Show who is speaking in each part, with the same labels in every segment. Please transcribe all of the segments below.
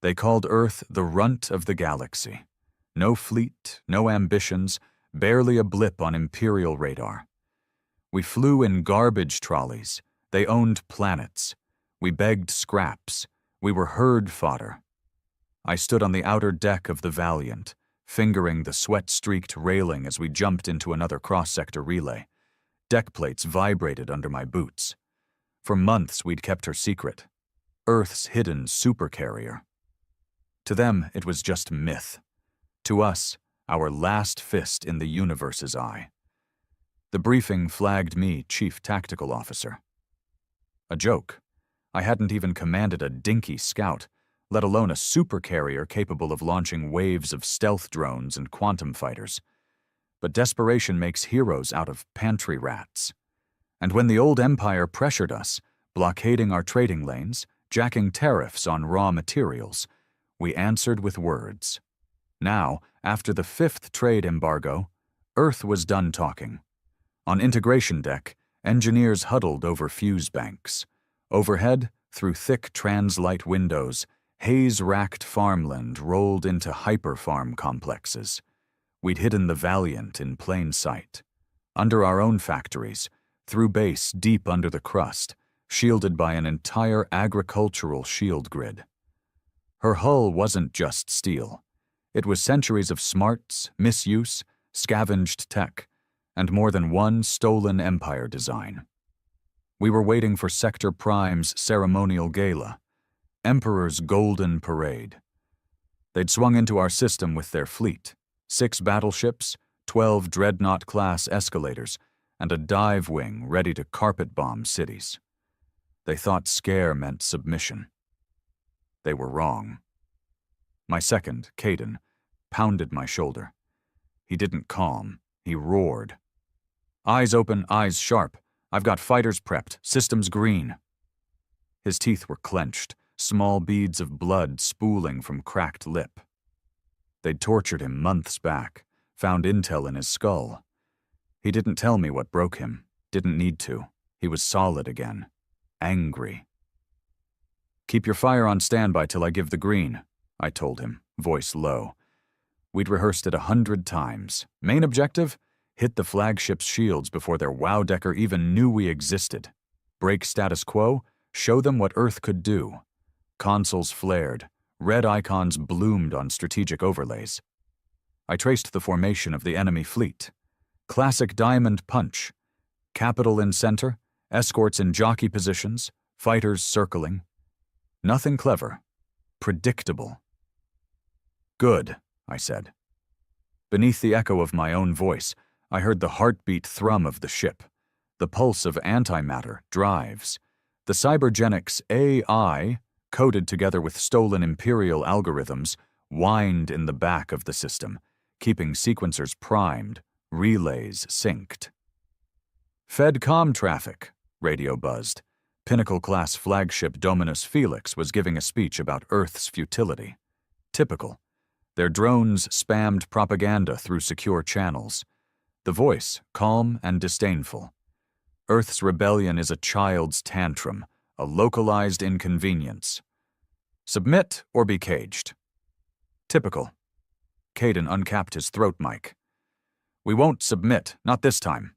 Speaker 1: They called Earth the runt of the galaxy. No fleet, no ambitions, barely a blip on Imperial radar. We flew in garbage trolleys. They owned planets. We begged scraps. We were herd fodder. I stood on the outer deck of the Valiant, fingering the sweat-streaked railing as we jumped into another cross-sector relay. Deck plates vibrated under my boots. For months we'd kept her secret. Earth's hidden supercarrier. To them, it was just myth. To us, our last fist in the universe's eye. The briefing flagged me Chief Tactical Officer. A joke. I hadn't even commanded a dinky scout, let alone a supercarrier capable of launching waves of stealth drones and quantum fighters. But desperation makes heroes out of pantry rats. And when the old empire pressured us, blockading our trading lanes, jacking tariffs on raw materials, we answered with words. Now, after the 5th trade embargo, Earth was done talking. On integration deck, engineers huddled over fuse banks. Overhead, through thick translight windows, haze-racked farmland rolled into hyper-farm complexes. We'd hidden the Valiant in plain sight. Under our own factories, through base deep under the crust, shielded by an entire agricultural shield grid. Her hull wasn't just steel. It was centuries of smarts, misuse, scavenged tech, and more than one stolen empire design. We were waiting for Sector Prime's ceremonial gala, Emperor's Golden Parade. They'd swung into our system with their fleet, 6 battleships, 12 dreadnought-class escalators, and a dive wing ready to carpet-bomb cities. They thought scare meant submission. They were wrong. My second, Caden, pounded my shoulder. He didn't calm. He roared. Eyes open, eyes sharp. I've got fighters prepped, systems green. His teeth were clenched, small beads of blood spooling from cracked lip. They'd tortured him months back, found intel in his skull. He didn't tell me what broke him, didn't need to. He was solid again. Angry. Keep your fire on standby till I give the green, I told him, voice low. We'd rehearsed it 100 times. Main objective? Hit the flagship's shields before their wow-decker even knew we existed. Break status quo, show them what Earth could do. Consoles flared. Red icons bloomed on strategic overlays. I traced the formation of the enemy fleet. Classic diamond punch. Capital in center, escorts in jockey positions, fighters circling. Nothing clever. Predictable. Good, I said. Beneath the echo of my own voice, I heard the heartbeat thrum of the ship, the pulse of antimatter, drives. The cybergenics AI, coded together with stolen Imperial algorithms, whined in the back of the system, keeping sequencers primed, relays synced. Fed comm traffic, radio buzzed. Pinnacle-class flagship Dominus Felix was giving a speech about Earth's futility. Typical. Their drones spammed propaganda through secure channels. The voice, calm and disdainful. Earth's rebellion is a child's tantrum, a localized inconvenience. Submit or be caged. Typical. Caden uncapped his throat mic. We won't submit, not this time.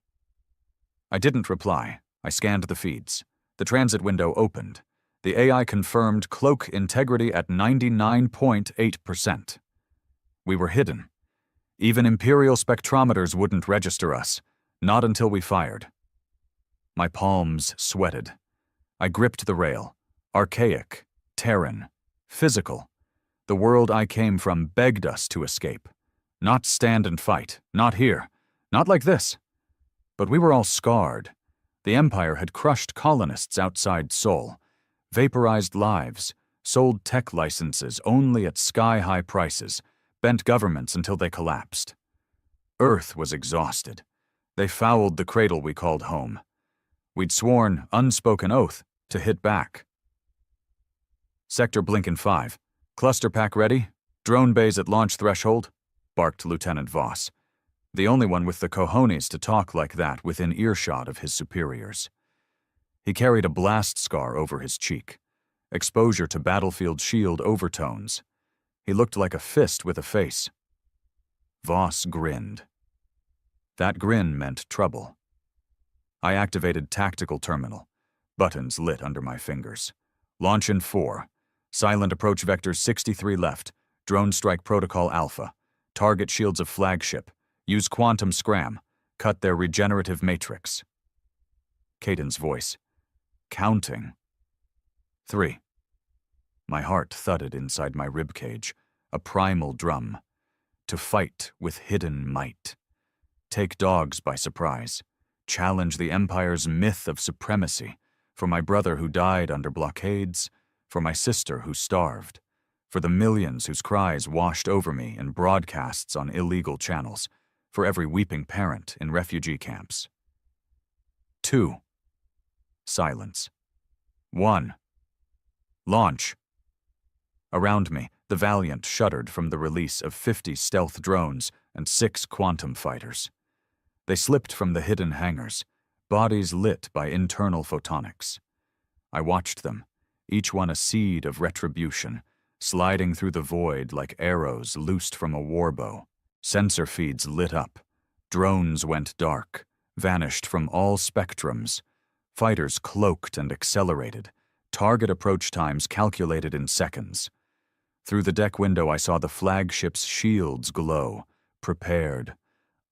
Speaker 1: I didn't reply. I scanned the feeds. The transit window opened. The AI confirmed cloak integrity at 99.8%. We were hidden. Even Imperial spectrometers wouldn't register us, not until we fired. My palms sweated. I gripped the rail. Archaic, Terran, physical. The world I came from begged us to escape. Not stand and fight, not here, not like this. But we were all scarred. The Empire had crushed colonists outside Sol, vaporized lives, sold tech licenses only at sky-high prices, bent governments until they collapsed. Earth was exhausted. They fouled the cradle we called home. We'd sworn, unspoken oath, to hit back. Sector Blinken 5. Cluster pack ready? Drone bays at launch threshold? Barked Lieutenant Voss, the only one with the cojones to talk like that within earshot of his superiors. He carried a blast scar over his cheek. exposure to battlefield shield overtones. He looked like a fist with a face. Voss grinned. That grin meant trouble. I activated tactical terminal. Buttons lit under my fingers. Launch in 4. Silent approach vectors 63 left. Drone strike protocol alpha. Target shields of flagship. Use quantum scram. Cut their regenerative matrix. Caden's voice. Counting. 3. My heart thudded inside my ribcage, a primal drum. To fight with hidden might. Take dogs by surprise. Challenge the Empire's myth of supremacy. For my brother who died under blockades. For my sister who starved. For the millions whose cries washed over me in broadcasts on illegal channels. For every weeping parent in refugee camps. 2. Silence. 1. Launch. Around me, the Valiant shuddered from the release of 50 stealth drones and 6 quantum fighters. They slipped from the hidden hangars, bodies lit by internal photonics. I watched them, each one a seed of retribution, sliding through the void like arrows loosed from a warbow. Sensor feeds lit up. Drones went dark, vanished from all spectrums. Fighters cloaked and accelerated, target approach times calculated in seconds. Through the deck window I saw the flagship's shields glow, prepared,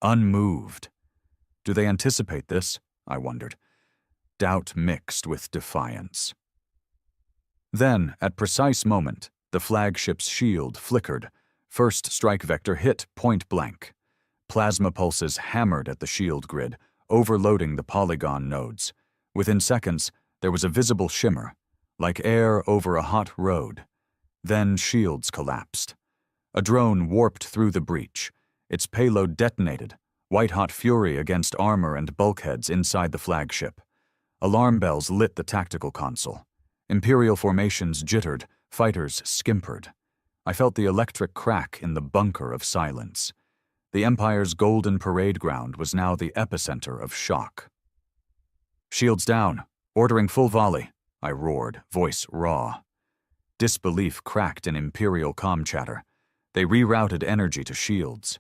Speaker 1: unmoved. Do they anticipate this? I wondered. Doubt mixed with defiance. Then, at precise moment, the flagship's shield flickered. First strike vector hit point blank. Plasma pulses hammered at the shield grid, overloading the polygon nodes. Within seconds, there was a visible shimmer, like air over a hot road. Then shields collapsed. A drone warped through the breach. Its payload detonated, white-hot fury against armor and bulkheads inside the flagship. Alarm bells lit the tactical console. Imperial formations jittered, fighters skimpered. I felt the electric crack in the bunker of silence. The Empire's golden parade ground was now the epicenter of shock. Shields down, ordering full volley, I roared, voice raw. Disbelief cracked in Imperial comm chatter. They rerouted energy to shields.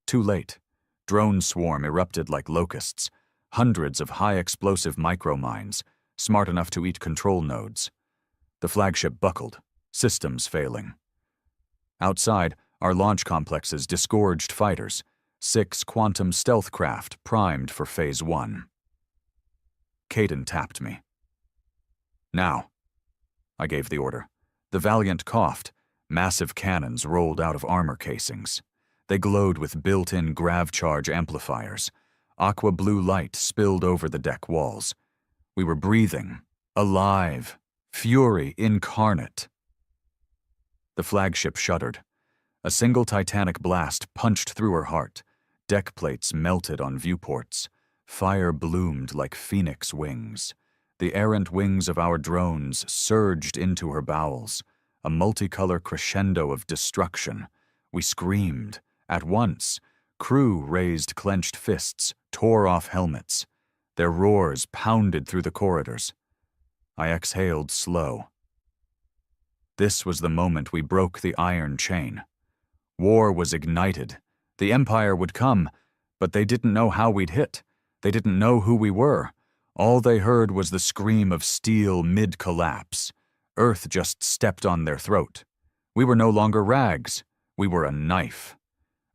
Speaker 1: Too late. Drone swarm erupted like locusts, hundreds of high-explosive micromines, smart enough to eat control nodes. The flagship buckled, systems failing. Outside, our launch complexes disgorged fighters, 6 quantum stealth craft primed for Phase 1. Caden tapped me. Now. I gave the order. The Valiant coughed. Massive cannons rolled out of armor casings. They glowed with built-in grav charge amplifiers. Aqua blue light spilled over the deck walls. We were breathing, alive, fury incarnate. The flagship shuddered. A single titanic blast punched through her heart. Deck plates melted on viewports. Fire bloomed like phoenix wings. The errant wings of our drones surged into her bowels, a multicolor crescendo of destruction. We screamed. At once, crew raised clenched fists, tore off helmets. Their roars pounded through the corridors. I exhaled slow. This was the moment we broke the iron chain. War was ignited. The Empire would come, but they didn't know how we'd hit. They didn't know who we were. All they heard was the scream of steel mid-collapse. Earth just stepped on their throat. We were no longer rags. We were a knife.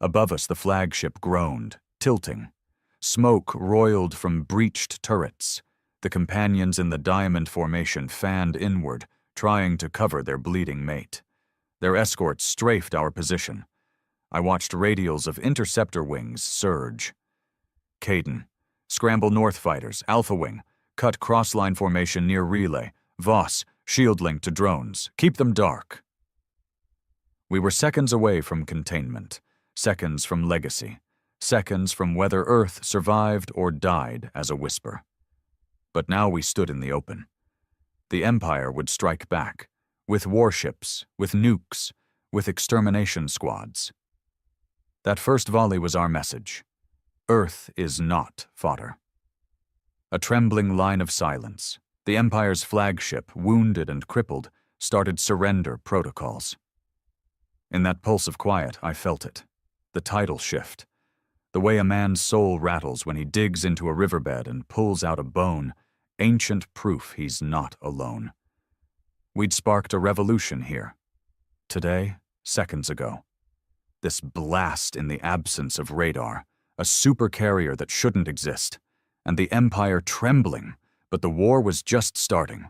Speaker 1: Above us the flagship groaned, tilting. Smoke roiled from breached turrets. The companions in the diamond formation fanned inward, trying to cover their bleeding mate. Their escorts strafed our position. I watched radials of interceptor wings surge. Caden, scramble north fighters, Alpha Wing, cut crossline formation near relay. Voss, shield link to drones, keep them dark. We were seconds away from containment, seconds from legacy, seconds from whether Earth survived or died as a whisper. But now we stood in the open. The Empire would strike back, with warships, with nukes, with extermination squads. That first volley was our message. Earth is not fodder. A trembling line of silence. The Empire's flagship, wounded and crippled, started surrender protocols. In that pulse of quiet, I felt it. The tidal shift. The way a man's soul rattles when he digs into a riverbed and pulls out a bone, ancient proof he's not alone. We'd sparked a revolution here. Today, seconds ago. This blast in the absence of radar, a supercarrier that shouldn't exist, and the Empire trembling, but the war was just starting.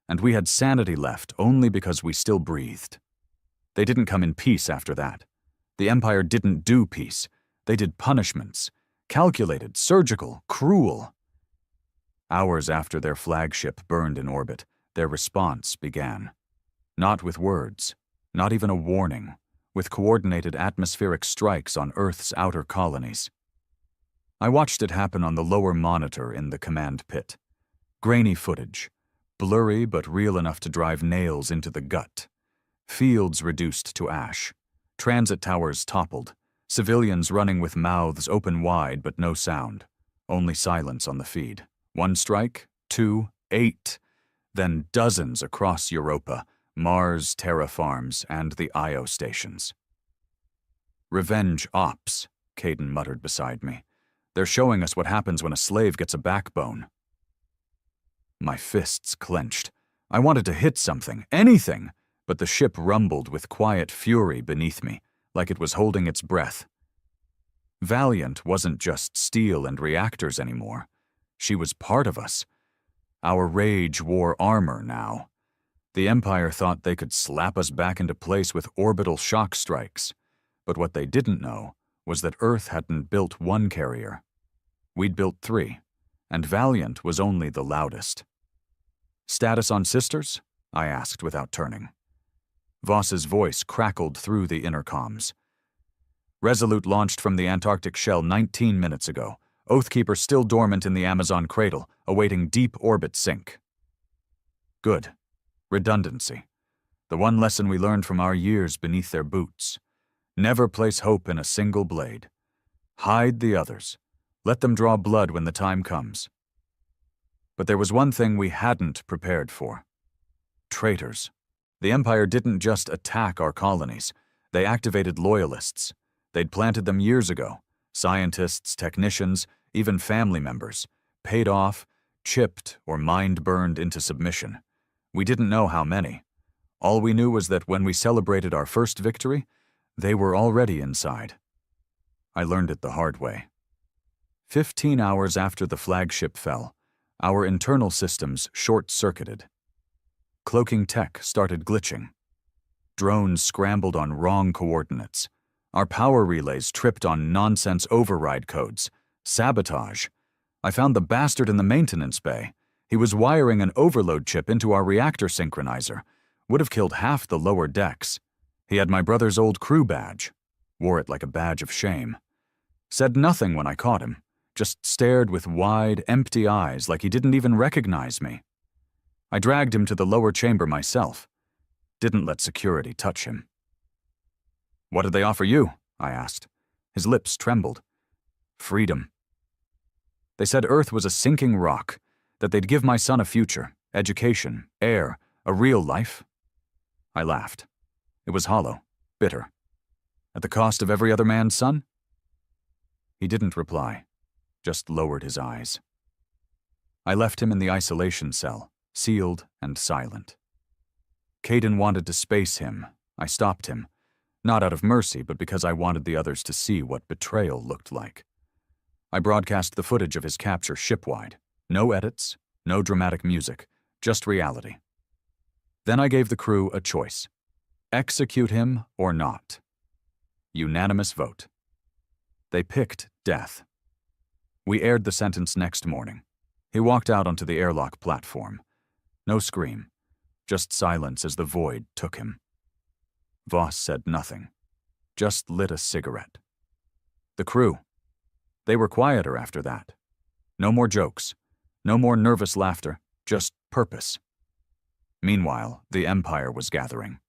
Speaker 1: And we had sanity left only because we still breathed. They didn't come in peace after that. The Empire didn't do peace. They did punishments, calculated, surgical, cruel. Hours after their flagship burned in orbit, their response began. Not with words, not even a warning, with coordinated atmospheric strikes on Earth's outer colonies. I watched it happen on the lower monitor in the command pit. Grainy footage, blurry but real enough to drive nails into the gut. Fields reduced to ash. Transit towers toppled. Civilians running with mouths open wide but no sound. Only silence on the feed. 1 strike, 2, 8. Then dozens across Europa, Mars Terra farms, and the Io stations. Revenge ops, Caden muttered beside me. They're showing us what happens when a slave gets a backbone. My fists clenched. I wanted to hit something, anything, but the ship rumbled with quiet fury beneath me, like it was holding its breath. Valiant wasn't just steel and reactors anymore. She was part of us. Our rage wore armor now. The Empire thought they could slap us back into place with orbital shock strikes, but what they didn't know was that Earth hadn't built 1 carrier. We'd built 3, and Valiant was only the loudest. Status on sisters? I asked without turning. Voss's voice crackled through the intercoms. Resolute launched from the Antarctic shell 19 minutes ago. Oathkeeper still dormant in the Amazon cradle, awaiting deep orbit sync. Good. Redundancy. The one lesson we learned from our years beneath their boots. Never place hope in a single blade. Hide the others. Let them draw blood when the time comes. But there was one thing we hadn't prepared for. Traitors. The Empire didn't just attack our colonies. They activated loyalists. They'd planted them years ago. Scientists, technicians, even family members. Paid off, chipped, or mind-burned into submission. We didn't know how many. All we knew was that when we celebrated our first victory, they were already inside. I learned it the hard way. 15 hours after the flagship fell, our internal systems short-circuited. Cloaking tech started glitching. Drones scrambled on wrong coordinates. Our power relays tripped on nonsense override codes. Sabotage. I found the bastard in the maintenance bay. He was wiring an overload chip into our reactor synchronizer. Would have killed half the lower decks. He had my brother's old crew badge. Wore it like a badge of shame. Said nothing when I caught him. Just stared with wide, empty eyes like he didn't even recognize me. I dragged him to the lower chamber myself. Didn't let security touch him. "What did they offer you?" I asked. His lips trembled. "Freedom." They said Earth was a sinking rock, that they'd give my son a future, education, air, a real life. I laughed. It was hollow, bitter. At the cost of every other man's son? He didn't reply, just lowered his eyes. I left him in the isolation cell, sealed and silent. Caden wanted to space him. I stopped him, not out of mercy, but because I wanted the others to see what betrayal looked like. I broadcast the footage of his capture shipwide. No edits, no dramatic music, just reality. Then I gave the crew a choice. Execute him or not. Unanimous vote. They picked death. We aired the sentence next morning. He walked out onto the airlock platform. No scream, just silence as the void took him. Voss said nothing, just lit a cigarette. The crew. They were quieter after that. No more jokes, no more nervous laughter, just purpose. Meanwhile, the Empire was gathering.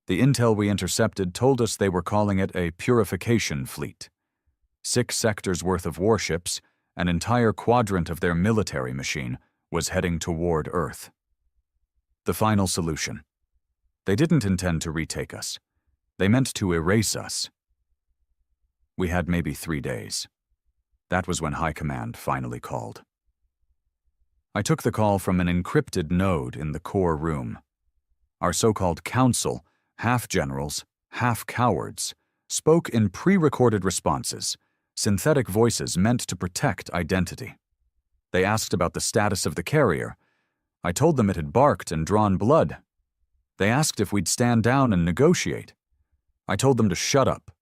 Speaker 1: The intel we intercepted told us they were calling it a purification fleet. 6 sectors worth of warships, an entire quadrant of their military machine, was heading toward Earth. The final solution. They didn't intend to retake us. They meant to erase us. We had maybe 3 days. That was when High Command finally called. I took the call from an encrypted node in the core room. Our so-called council, half generals, half cowards, spoke in pre-recorded responses, synthetic voices meant to protect identity. They asked about the status of the carrier. I told them it had barked and drawn blood. They asked if we'd stand down and negotiate. I told them to shut up.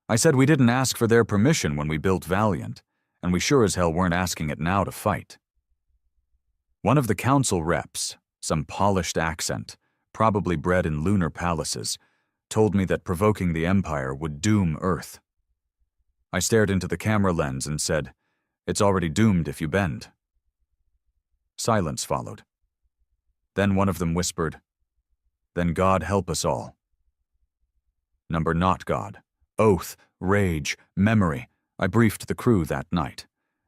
Speaker 1: I said we didn't ask for their permission when we built Valiant, and we sure as hell weren't asking it now to fight. One of the council reps, some polished accent, probably bred in lunar palaces, told me that provoking the Empire would doom Earth. I stared into the camera lens and said, "It's already doomed if you bend." Silence followed. Then one of them whispered, "Then God help us all." Number not God. Oath, rage, memory. I briefed the crew that night.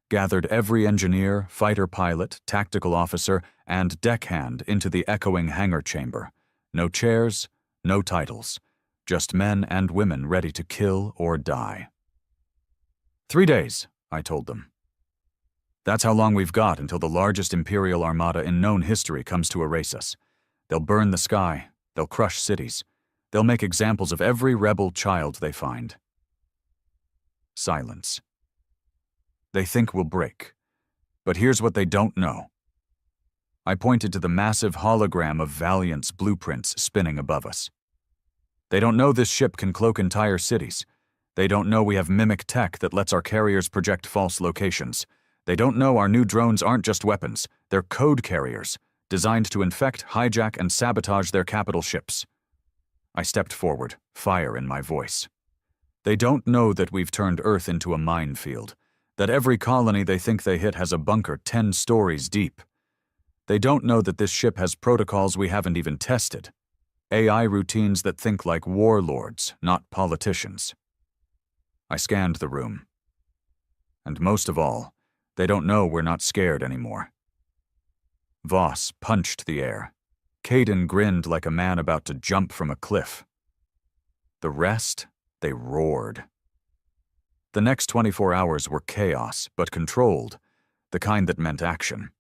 Speaker 1: Gathered every engineer, fighter pilot, tactical officer, and deckhand into the echoing hangar chamber. No chairs, no titles. Just men and women ready to kill or die. 3 days, I told them. That's how long we've got until the largest Imperial armada in known history comes to erase us. They'll burn the sky. They'll crush cities. They'll make examples of every rebel child they find. Silence. They think we'll break. But here's what they don't know. I pointed to the massive hologram of Valiant's blueprints spinning above us. They don't know this ship can cloak entire cities. They don't know we have mimic tech that lets our carriers project false locations. They don't know our new drones aren't just weapons. They're code carriers, designed to infect, hijack, and sabotage their capital ships. I stepped forward, fire in my voice. They don't know that we've turned Earth into a minefield, that every colony they think they hit has a bunker 10 stories deep. They don't know that this ship has protocols we haven't even tested. AI routines that think like warlords, not politicians. I scanned the room. And most of all, they don't know we're not scared anymore. Voss punched the air. Caden grinned like a man about to jump from a cliff. The rest, they roared. The next 24 hours were chaos, but controlled, the kind that meant action.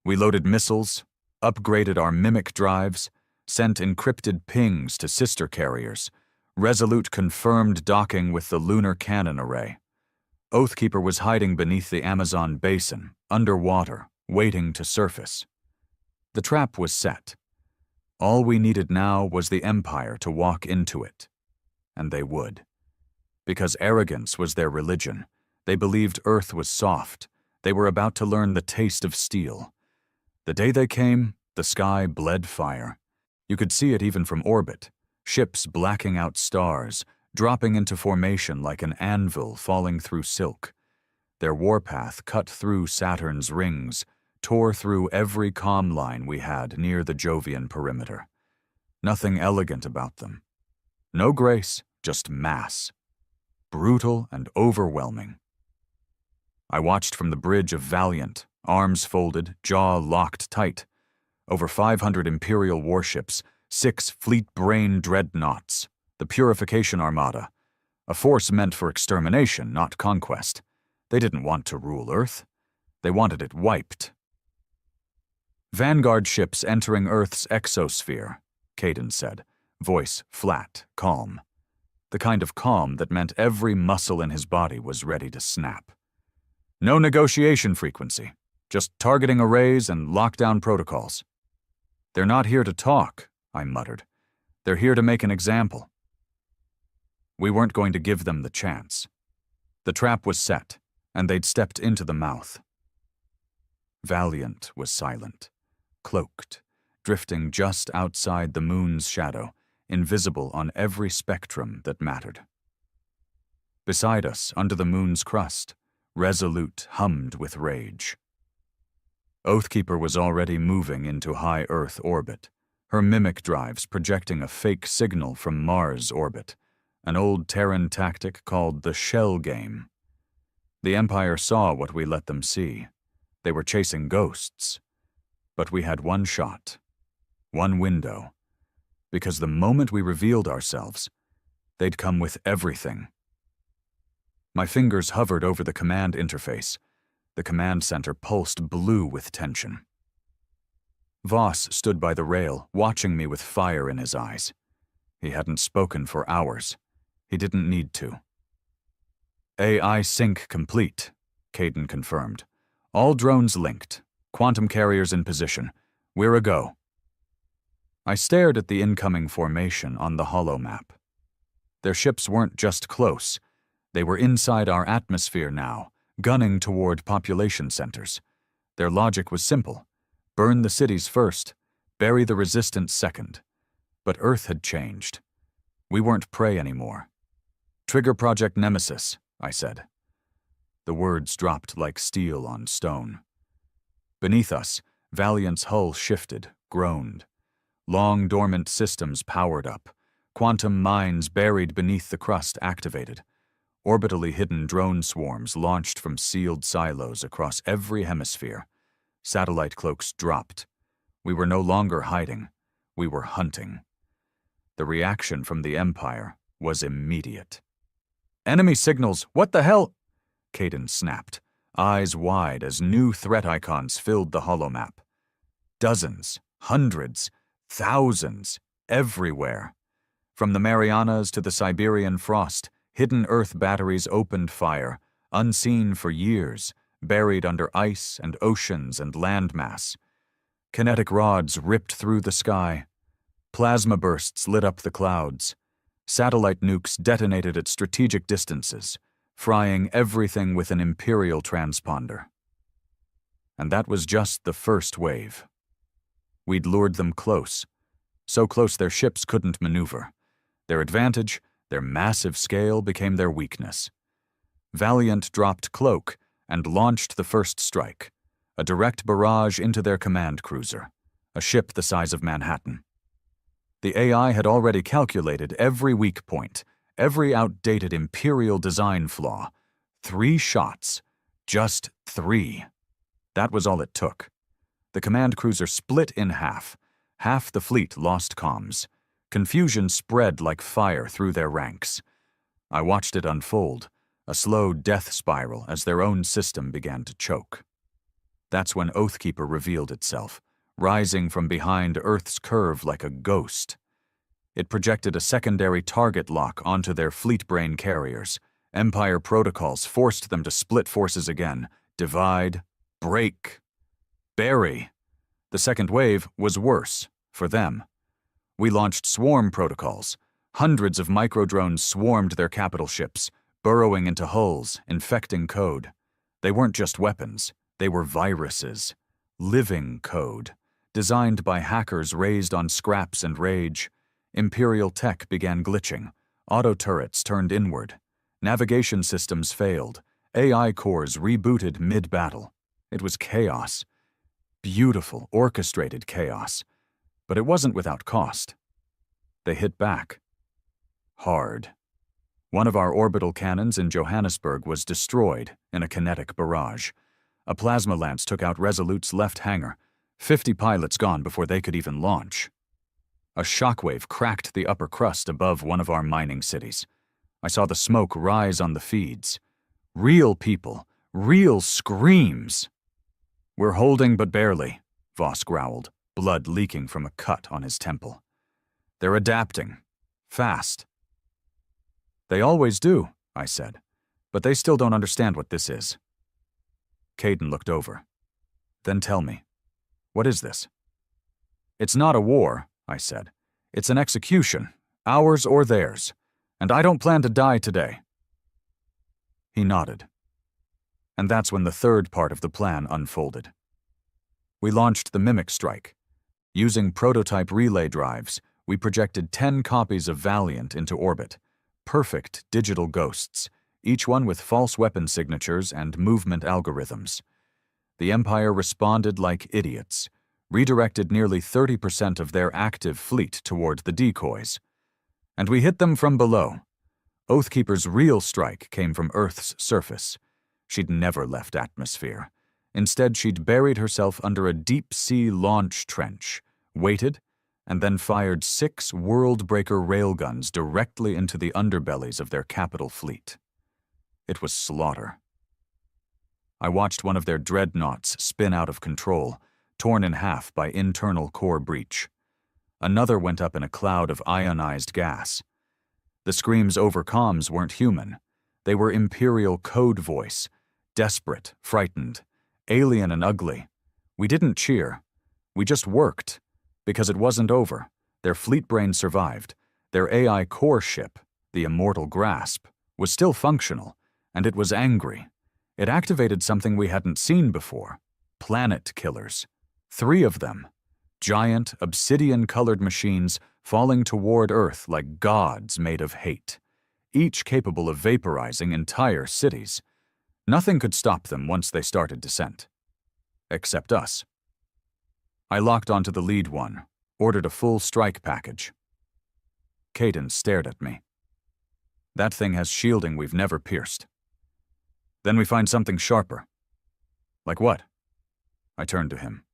Speaker 1: We loaded missiles, upgraded our mimic drives, sent encrypted pings to sister carriers, Resolute confirmed docking with the lunar cannon array. Oathkeeper was hiding beneath the Amazon basin, underwater, waiting to surface. The trap was set. All we needed now was the Empire to walk into it. And they would. Because arrogance was their religion. They believed Earth was soft. They were about to learn the taste of steel. The day they came, the sky bled fire. You could see it even from orbit. Ships blacking out stars, dropping into formation like an anvil falling through silk. Their warpath cut through Saturn's rings, tore through every comm line we had near the Jovian perimeter. Nothing elegant about them. No grace, just mass. Brutal and overwhelming. I watched from the bridge of Valiant, arms folded, jaw locked tight. Over 500 Imperial warships, 6 fleet-brain dreadnoughts, the Purification Armada, a force meant for extermination, not conquest. They didn't want to rule Earth. They wanted it wiped. Vanguard ships entering Earth's exosphere, Caden said, voice flat, calm. The kind of calm that meant every muscle in his body was ready to snap. No negotiation frequency, just targeting arrays and lockdown protocols. They're not here to talk, I muttered. They're here to make an example. We weren't going to give them the chance. The trap was set, and they'd stepped into the mouth. Valiant was silent, cloaked, drifting just outside the moon's shadow, invisible on every spectrum that mattered. Beside us, under the moon's crust, Resolute hummed with rage. Oathkeeper was already moving into high Earth orbit, her mimic drives projecting a fake signal from Mars orbit, an old Terran tactic called the shell game. The Empire saw what we let them see. They were chasing ghosts. But we had one shot. one window. Because the moment we revealed ourselves, they'd come with everything. My fingers hovered over the command interface. The command center pulsed blue with tension. Voss stood by the rail, watching me with fire in his eyes. He hadn't spoken for hours. He didn't need to. AI sync complete, Caden confirmed. All drones linked. Quantum carriers in position. We're a go. I stared at the incoming formation on the holo map. Their ships weren't just close. They were inside our atmosphere now, gunning toward population centers. Their logic was simple. Burn the cities first, bury the resistance second. But Earth had changed. We weren't prey anymore. Trigger Project Nemesis, I said. The words dropped like steel on stone. Beneath us, Valiant's hull shifted, groaned. Long dormant systems powered up. Quantum mines buried beneath the crust activated. Orbitally hidden drone swarms launched from sealed silos across every hemisphere. Satellite cloaks dropped. We were no longer hiding. We were hunting. The reaction from the Empire was immediate. Enemy signals! What the hell? Caden snapped, eyes wide as new threat icons filled the holomap. Dozens, hundreds, thousands, everywhere. From the Marianas to the Siberian frost, hidden Earth batteries opened fire, unseen for years, buried under ice and oceans and landmass. Kinetic rods ripped through the sky. Plasma bursts lit up the clouds. Satellite nukes detonated at strategic distances, frying everything with an Imperial transponder. And that was just the first wave. We'd lured them close, so close their ships couldn't maneuver. Their advantage, their massive scale, became their weakness. Valiant dropped Cloak and launched the first strike, a direct barrage into their command cruiser, a ship the size of Manhattan. The AI had already calculated every weak point, every outdated Imperial design flaw. 3 shots. Just 3. That was all it took. The command cruiser split in half. Half the fleet lost comms. Confusion spread like fire through their ranks. I watched it unfold, a slow death spiral as their own system began to choke. That's when Oathkeeper revealed itself, rising from behind Earth's curve like a ghost. It projected a secondary target lock onto their fleet-brain carriers. Empire protocols forced them to split forces again, divide, break, bury. The second wave was worse, for them. We launched swarm protocols. Hundreds of microdrones swarmed their capital ships, burrowing into hulls, infecting code. They weren't just weapons, they were viruses. Living code, designed by hackers raised on scraps and rage. Imperial tech began glitching. Auto turrets turned inward. Navigation systems failed. AI cores rebooted mid-battle. It was chaos. Beautiful, orchestrated chaos. But it wasn't without cost. They hit back. Hard. One of our orbital cannons in Johannesburg was destroyed in a kinetic barrage. A plasma lance took out Resolute's left hangar. 50 pilots gone before they could even launch. A shockwave cracked the upper crust above one of our mining cities. I saw the smoke rise on the feeds. Real people, real screams. We're holding but barely, Voss growled, blood leaking from a cut on his temple. They're adapting. Fast. They always do, I said, but they still don't understand what this is. Caden looked over. Then tell me, what is this? It's not a war, I said. It's an execution, ours or theirs, and I don't plan to die today. He nodded. And that's when the third part of the plan unfolded. We launched the Mimic Strike. Using prototype relay drives, we projected 10 copies of Valiant into orbit. Perfect digital ghosts, each one with false weapon signatures and movement algorithms. The Empire responded like idiots, redirected nearly 30% of their active fleet toward the decoys. And we hit them from below. Oathkeeper's real strike came from Earth's surface. She'd never left atmosphere. Instead, she'd buried herself under a deep-sea launch trench, waited, and then fired 6 world-breaker railguns directly into the underbellies of their capital fleet. It was slaughter. I watched one of their dreadnoughts spin out of control, torn in half by internal core breach. Another went up in a cloud of ionized gas. The screams over comms weren't human. They were Imperial code voice, desperate, frightened, alien and ugly. We didn't cheer. We just worked. Because it wasn't over. Their fleet brain survived. Their AI core ship, the Immortal Grasp, was still functional, and it was angry. It activated something we hadn't seen before. Planet killers. 3 of them. Giant, obsidian-colored machines falling toward Earth like gods made of hate, each capable of vaporizing entire cities. Nothing could stop them once they started descent. Except us. I locked onto the lead one, ordered a full strike package. Cadence stared at me. That thing has shielding we've never pierced. Then we find something sharper. Like what? I turned to him.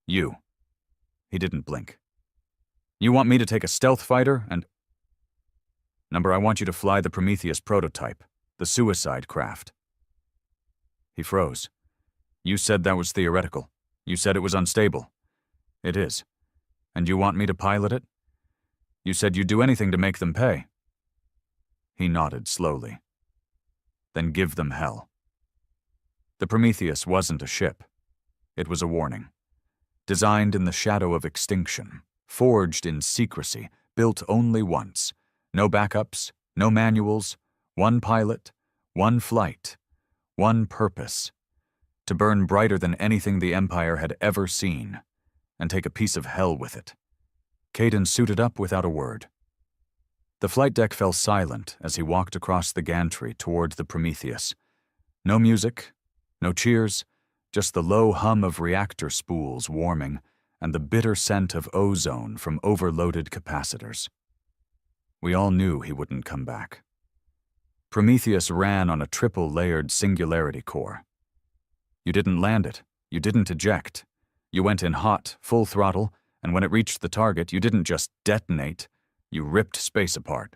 Speaker 1: You. He didn't blink. You want me to take a stealth fighter and... Number, I want you to fly the Prometheus prototype, the suicide craft. He froze. You said that was theoretical. You said it was unstable. It is. And you want me to pilot it? You said you'd do anything to make them pay. He nodded slowly. Then give them hell. The Prometheus wasn't a ship. It was a warning. Designed in the shadow of extinction, forged in secrecy, built only once. No backups, no manuals, one pilot, one flight, one purpose. To burn brighter than anything the Empire had ever seen, and take a piece of hell with it. Cadence suited up without a word. The flight deck fell silent as he walked across the gantry toward the Prometheus. No music, no cheers, just the low hum of reactor spools warming and the bitter scent of ozone from overloaded capacitors. We all knew he wouldn't come back. Prometheus ran on a triple-layered singularity core. You didn't land it. You didn't eject. You went in hot, full throttle, and when it reached the target, you didn't just detonate, you ripped space apart.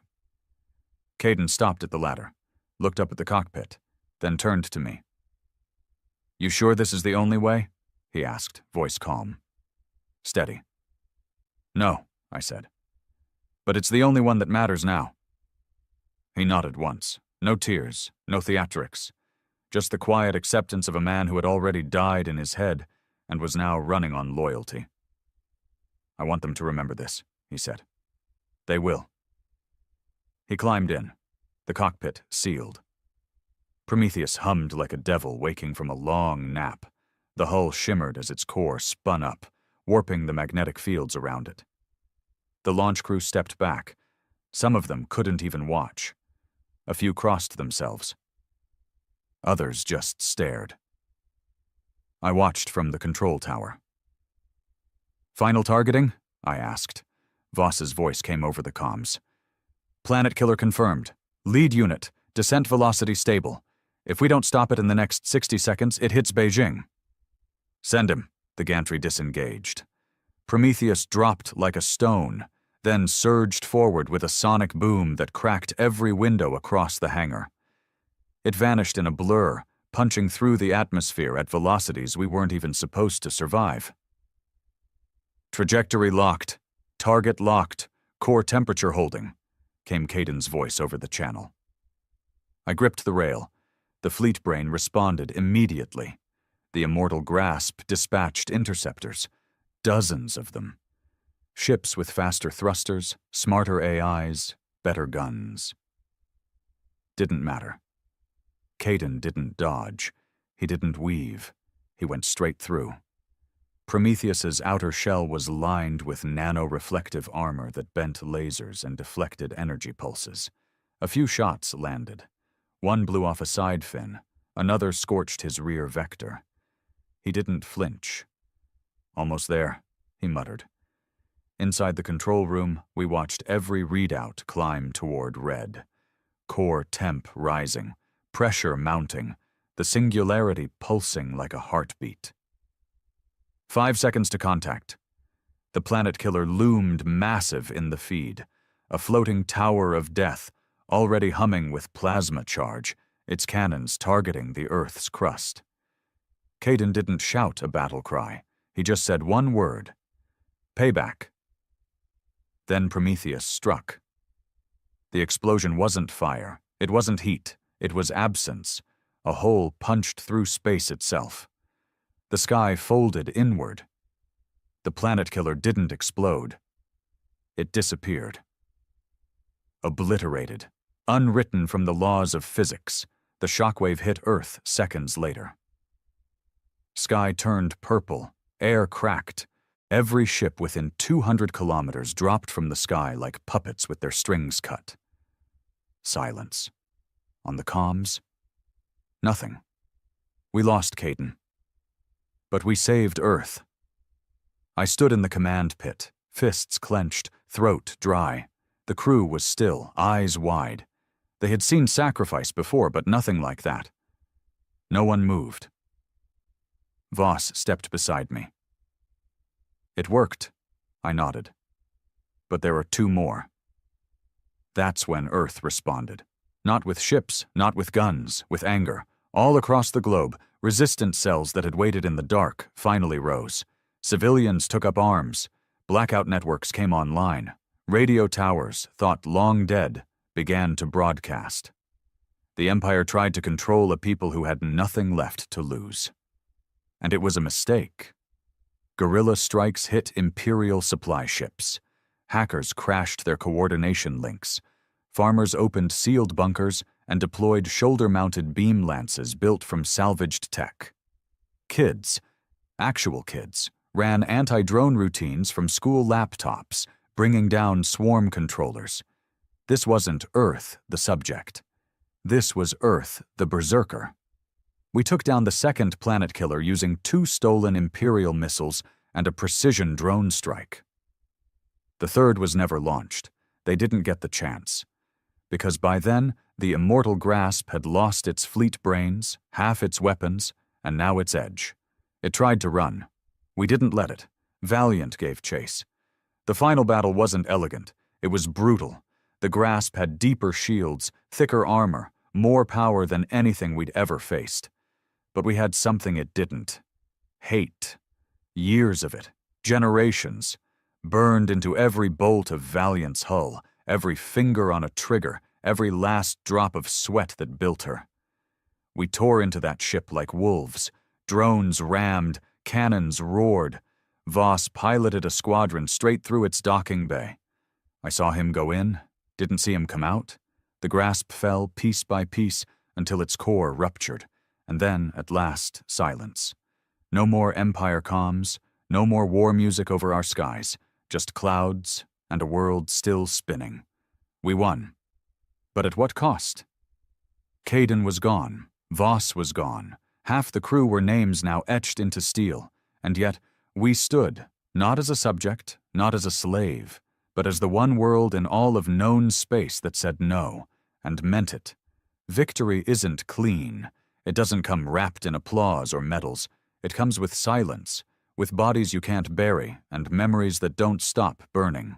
Speaker 1: Cadence stopped at the ladder, looked up at the cockpit, then turned to me. You sure this is the only way? He asked, voice calm. Steady. No, I said. But it's the only one that matters now. He nodded once. No tears, no theatrics. Just the quiet acceptance of a man who had already died in his head and was now running on loyalty. I want them to remember this, he said. They will. He climbed in, the cockpit sealed. Prometheus hummed like a devil waking from a long nap. The hull shimmered as its core spun up, warping the magnetic fields around it. The launch crew stepped back. Some of them couldn't even watch. A few crossed themselves. Others just stared. I watched from the control tower. Final targeting? I asked. Voss's voice came over the comms. Planet killer confirmed. Lead unit, descent velocity stable. If we don't stop it in the next 60 seconds, it hits Beijing. Send him, the gantry disengaged. Prometheus dropped like a stone, then surged forward with a sonic boom that cracked every window across the hangar. It vanished in a blur, punching through the atmosphere at velocities we weren't even supposed to survive. Trajectory locked. Target locked. Core temperature holding, came Caden's voice over the channel. I gripped the rail. The fleet brain responded immediately. The Immortal Grasp dispatched interceptors, dozens of them. Ships with faster thrusters, smarter AIs, better guns. Didn't matter. Caden didn't dodge. He didn't weave. He went straight through. Prometheus's outer shell was lined with nano-reflective armor that bent lasers and deflected energy pulses. A few shots landed. One blew off a side fin. Another scorched his rear vector. He didn't flinch. Almost there, he muttered. Inside the control room, we watched every readout climb toward red. Core temp rising, pressure mounting, the singularity pulsing like a heartbeat. 5 seconds to contact. The planet killer loomed massive in the feed, a floating tower of death, already humming with plasma charge, its cannons targeting the Earth's crust. Caden didn't shout a battle cry. He just said one word: payback. Then Prometheus struck. The explosion wasn't fire, it wasn't heat, it was absence. A hole punched through space itself. The sky folded inward. The planet killer didn't explode. It disappeared. Obliterated, unwritten from the laws of physics, the shockwave hit Earth seconds later. Sky turned purple, air cracked. Every ship within 200 kilometers dropped from the sky like puppets with their strings cut. Silence. On the comms, nothing. We lost Caden. But we saved Earth. I stood in the command pit, fists clenched, throat dry. The crew was still, eyes wide. They had seen sacrifice before, but nothing like that. No one moved. Voss stepped beside me. It worked, I nodded. But there are two more. That's when Earth responded. Not with ships, not with guns, with anger. All across the globe, resistance cells that had waited in the dark finally rose. Civilians took up arms. Blackout networks came online. Radio towers, thought long dead, began to broadcast. The Empire tried to control a people who had nothing left to lose. And it was a mistake. Guerrilla strikes hit Imperial supply ships. Hackers crashed their coordination links. Farmers opened sealed bunkers and deployed shoulder-mounted beam lances built from salvaged tech. Kids, actual kids, ran anti-drone routines from school laptops, bringing down swarm controllers. This wasn't Earth, the subject. This was Earth, the berserker. We took down the second planet killer using 2 stolen Imperial missiles and a precision drone strike. The third was never launched. They didn't get the chance. Because by then, the immortal grasp had lost its fleet brains, half its weapons, and now its edge. It tried to run. We didn't let it. Valiant gave chase. The final battle wasn't elegant. It was brutal. The grasp had deeper shields, thicker armor, more power than anything we'd ever faced. But we had something it didn't. Hate. Years of it. Generations. Burned into every bolt of Valiant's hull, every finger on a trigger, every last drop of sweat that built her. We tore into that ship like wolves. Drones rammed, cannons roared. Voss piloted a squadron straight through its docking bay. I saw him go in, didn't see him come out. The grasp fell piece by piece until its core ruptured, and then, at last, silence. No more Empire comms, no more war music over our skies, just clouds and a world still spinning. We won. But at what cost? Caden was gone. Voss was gone. Half the crew were names now etched into steel, and yet we stood, not as a subject, not as a slave, but as the one world in all of known space that said no, and meant it. Victory isn't clean. It doesn't come wrapped in applause or medals. It comes with silence, with bodies you can't bury, and memories that don't stop burning.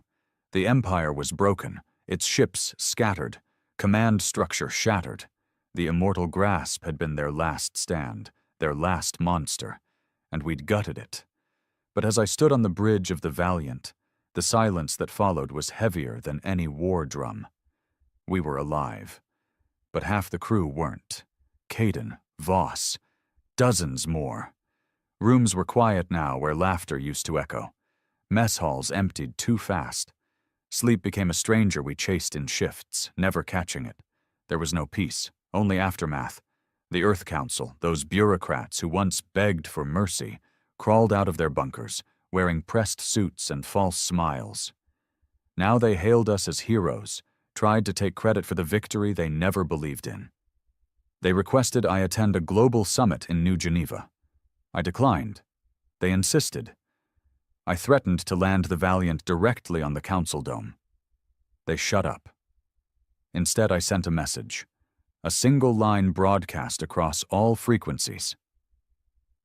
Speaker 1: The Empire was broken, its ships scattered, command structure shattered. The immortal grasp had been their last stand, their last monster, and we'd gutted it. But as I stood on the bridge of the Valiant, the silence that followed was heavier than any war drum. We were alive, but half the crew weren't. Caden, Voss, dozens more. Rooms were quiet now where laughter used to echo. Mess halls emptied too fast. Sleep became a stranger we chased in shifts, never catching it. There was no peace, only aftermath. The Earth Council, those bureaucrats who once begged for mercy, crawled out of their bunkers, wearing pressed suits and false smiles. Now they hailed us as heroes, tried to take credit for the victory they never believed in. They requested I attend a global summit in New Geneva. I declined. They insisted. I threatened to land the Valiant directly on the Council dome. They shut up. Instead, I sent a message. A single line broadcast across all frequencies.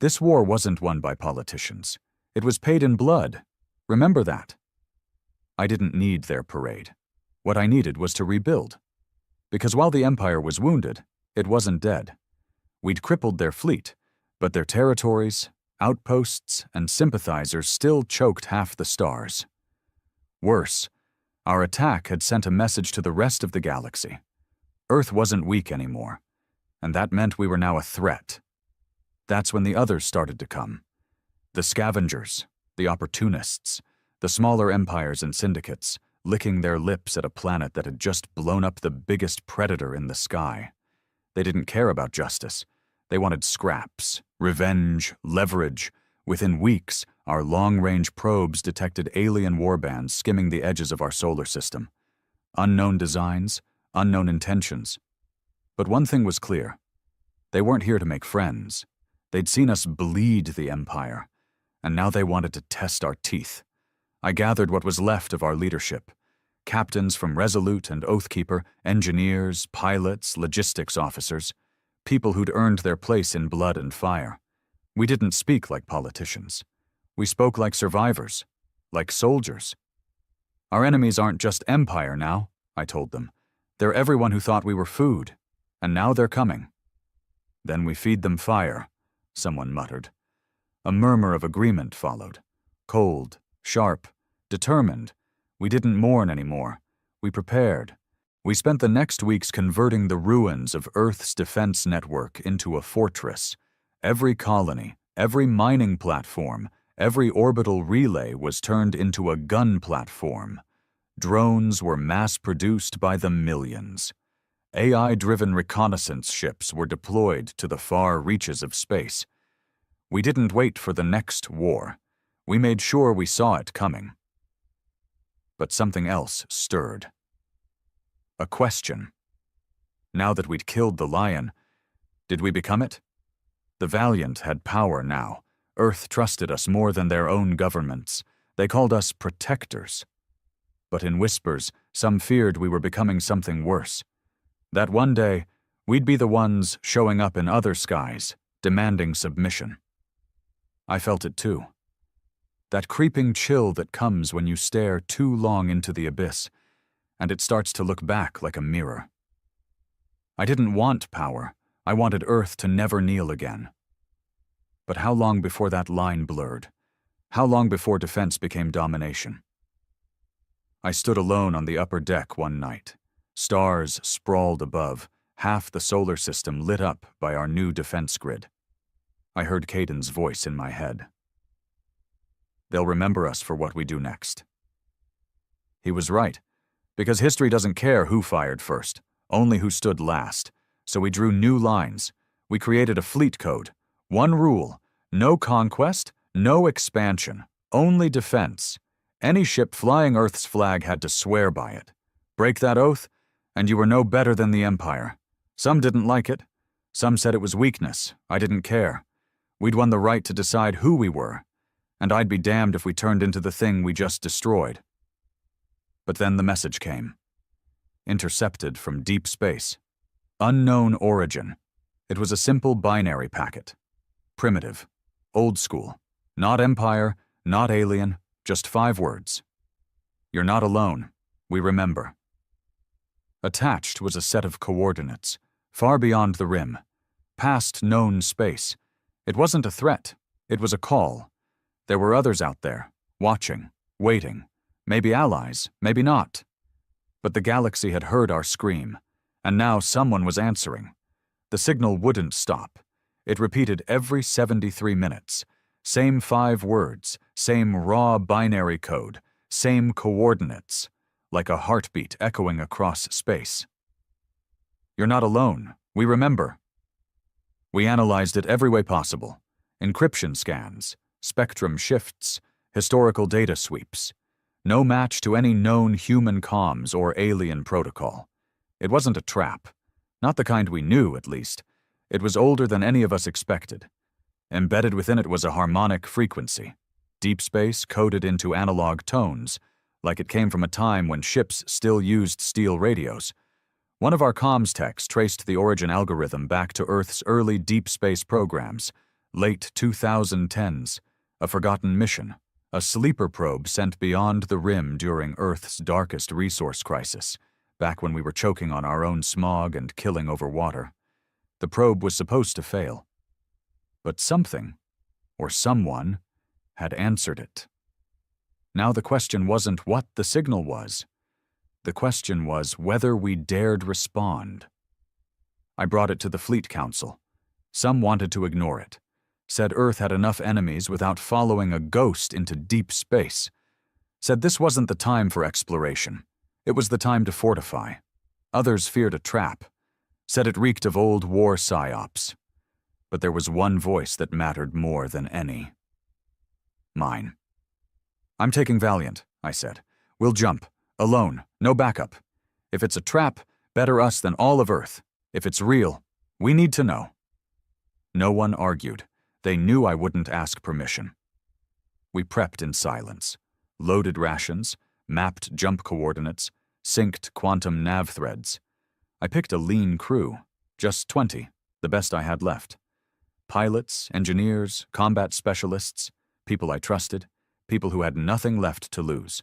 Speaker 1: This war wasn't won by politicians. It was paid in blood. Remember that. I didn't need their parade. What I needed was to rebuild. Because while the Empire was wounded, it wasn't dead. We'd crippled their fleet, but their territories, outposts, and sympathizers still choked half the stars. Worse, our attack had sent a message to the rest of the galaxy. Earth wasn't weak anymore, and that meant we were now a threat. That's when the others started to come. The scavengers, the opportunists, the smaller empires and syndicates, licking their lips at a planet that had just blown up the biggest predator in the sky. They didn't care about justice. They wanted scraps, revenge, leverage. Within weeks, our long-range probes detected alien warbands skimming the edges of our solar system. Unknown designs, unknown intentions. But one thing was clear. They weren't here to make friends. They'd seen us bleed the Empire, and now they wanted to test our teeth. I gathered what was left of our leadership. Captains from Resolute and Oathkeeper, engineers, pilots, logistics officers, people who'd earned their place in blood and fire. We didn't speak like politicians. We spoke like survivors, like soldiers. Our enemies aren't just Empire now, I told them. They're everyone who thought we were food, and now they're coming. Then we feed them fire, someone muttered. A murmur of agreement followed. Cold, sharp, determined. We didn't mourn anymore. We prepared. We spent the next weeks converting the ruins of Earth's defense network into a fortress. Every colony, every mining platform, every orbital relay was turned into a gun platform. Drones were mass-produced by the millions. AI-driven reconnaissance ships were deployed to the far reaches of space. We didn't wait for the next war. We made sure we saw it coming. But something else stirred. A question. Now that we'd killed the lion, did we become it? The Valiant had power now. Earth trusted us more than their own governments. They called us protectors. But in whispers, some feared we were becoming something worse. That one day, we'd be the ones showing up in other skies, demanding submission. I felt it too. That creeping chill that comes when you stare too long into the abyss, and it starts to look back like a mirror. I didn't want power. I wanted Earth to never kneel again. But how long before that line blurred? How long before defense became domination? I stood alone on the upper deck one night. Stars sprawled above, half the solar system lit up by our new defense grid. I heard Caden's voice in my head. They'll remember us for what we do next. He was right, because history doesn't care who fired first, only who stood last. So we drew new lines. We created a fleet code. One rule: no conquest, no expansion, only defense. Any ship flying Earth's flag had to swear by it. Break that oath, and you were no better than the Empire. Some didn't like it. Some said it was weakness. I didn't care. We'd won the right to decide who we were, and I'd be damned if we turned into the thing we just destroyed. But then the message came. Intercepted from deep space. Unknown origin. It was a simple binary packet. Primitive. Old school. Not Empire, not alien, just 5 words. You're not alone. We remember. Attached was a set of coordinates, far beyond the rim, past known space. It wasn't a threat. It was a call. There were others out there, watching, waiting, maybe allies, maybe not. But the galaxy had heard our scream, and now someone was answering. The signal wouldn't stop. It repeated every 73 minutes. Same 5 words, same raw binary code, same coordinates, like a heartbeat echoing across space. You're not alone. We remember. We analyzed it every way possible. Encryption scans, spectrum shifts, historical data sweeps. No match to any known human comms or alien protocol. It wasn't a trap. Not the kind we knew, at least. It was older than any of us expected. Embedded within it was a harmonic frequency. Deep space coded into analog tones, like it came from a time when ships still used steel radios. One of our comms techs traced the origin algorithm back to Earth's early deep space programs, late 2010s, a forgotten mission, A sleeper probe sent beyond the rim during Earth's darkest resource crisis, back when we were choking on our own smog and killing over water. The probe was supposed to fail. But something, or someone, had answered it. Now the question wasn't what the signal was. The question was whether we dared respond. I brought it to the Fleet Council. Some wanted to ignore it. Said Earth had enough enemies without following a ghost into deep space. Said this wasn't the time for exploration. It was the time to fortify. Others feared a trap. Said it reeked of old war psyops. But there was one voice that mattered more than any. Mine. I'm taking Valiant, I said. We'll jump. Alone. No backup. If it's a trap, better us than all of Earth. If it's real, we need to know. No one argued. They knew I wouldn't ask permission. We prepped in silence. Loaded rations, mapped jump coordinates, synced quantum nav threads. I picked a lean crew, just 20, the best I had left. Pilots, engineers, combat specialists, people I trusted, people who had nothing left to lose.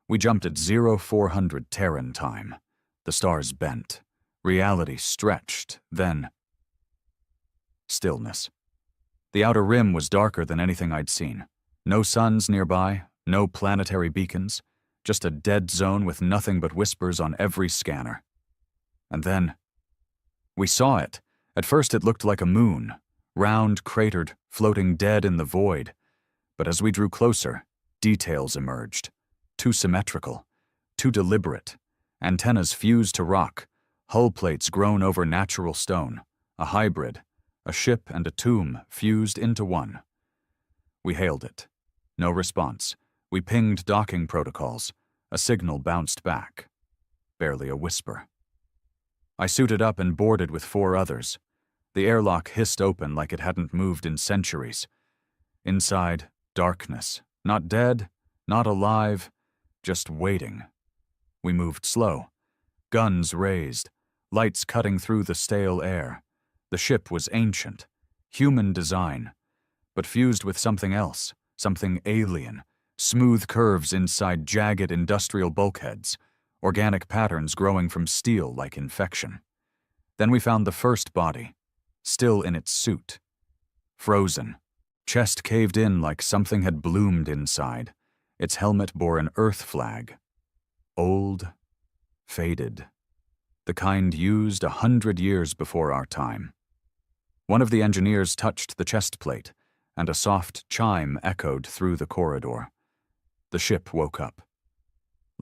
Speaker 1: We jumped at 0400 Terran time. The stars bent. Reality stretched, then stillness. The outer rim was darker than anything I'd seen. No suns nearby, no planetary beacons, just a dead zone with nothing but whispers on every scanner. And then we saw it. At first it looked like a moon, round, cratered, floating dead in the void. But as we drew closer, details emerged. Too symmetrical, too deliberate. Antennas fused to rock, hull plates grown over natural stone, a hybrid, a ship and a tomb fused into one. We hailed it. No response. We pinged docking protocols. A signal bounced back. Barely a whisper. I suited up and boarded with 4 others. The airlock hissed open like it hadn't moved in centuries. Inside, darkness. Not dead, not alive, just waiting. We moved slow. Guns raised, lights cutting through the stale air. The ship was ancient, human design, but fused with something else, something alien. Smooth curves inside jagged industrial bulkheads, organic patterns growing from steel like infection. Then we found the first body, still in its suit. Frozen, chest caved in like something had bloomed inside. Its helmet bore an Earth flag. Old, faded. The kind used 100 years before our time. One of the engineers touched the chest plate, and a soft chime echoed through the corridor. The ship woke up.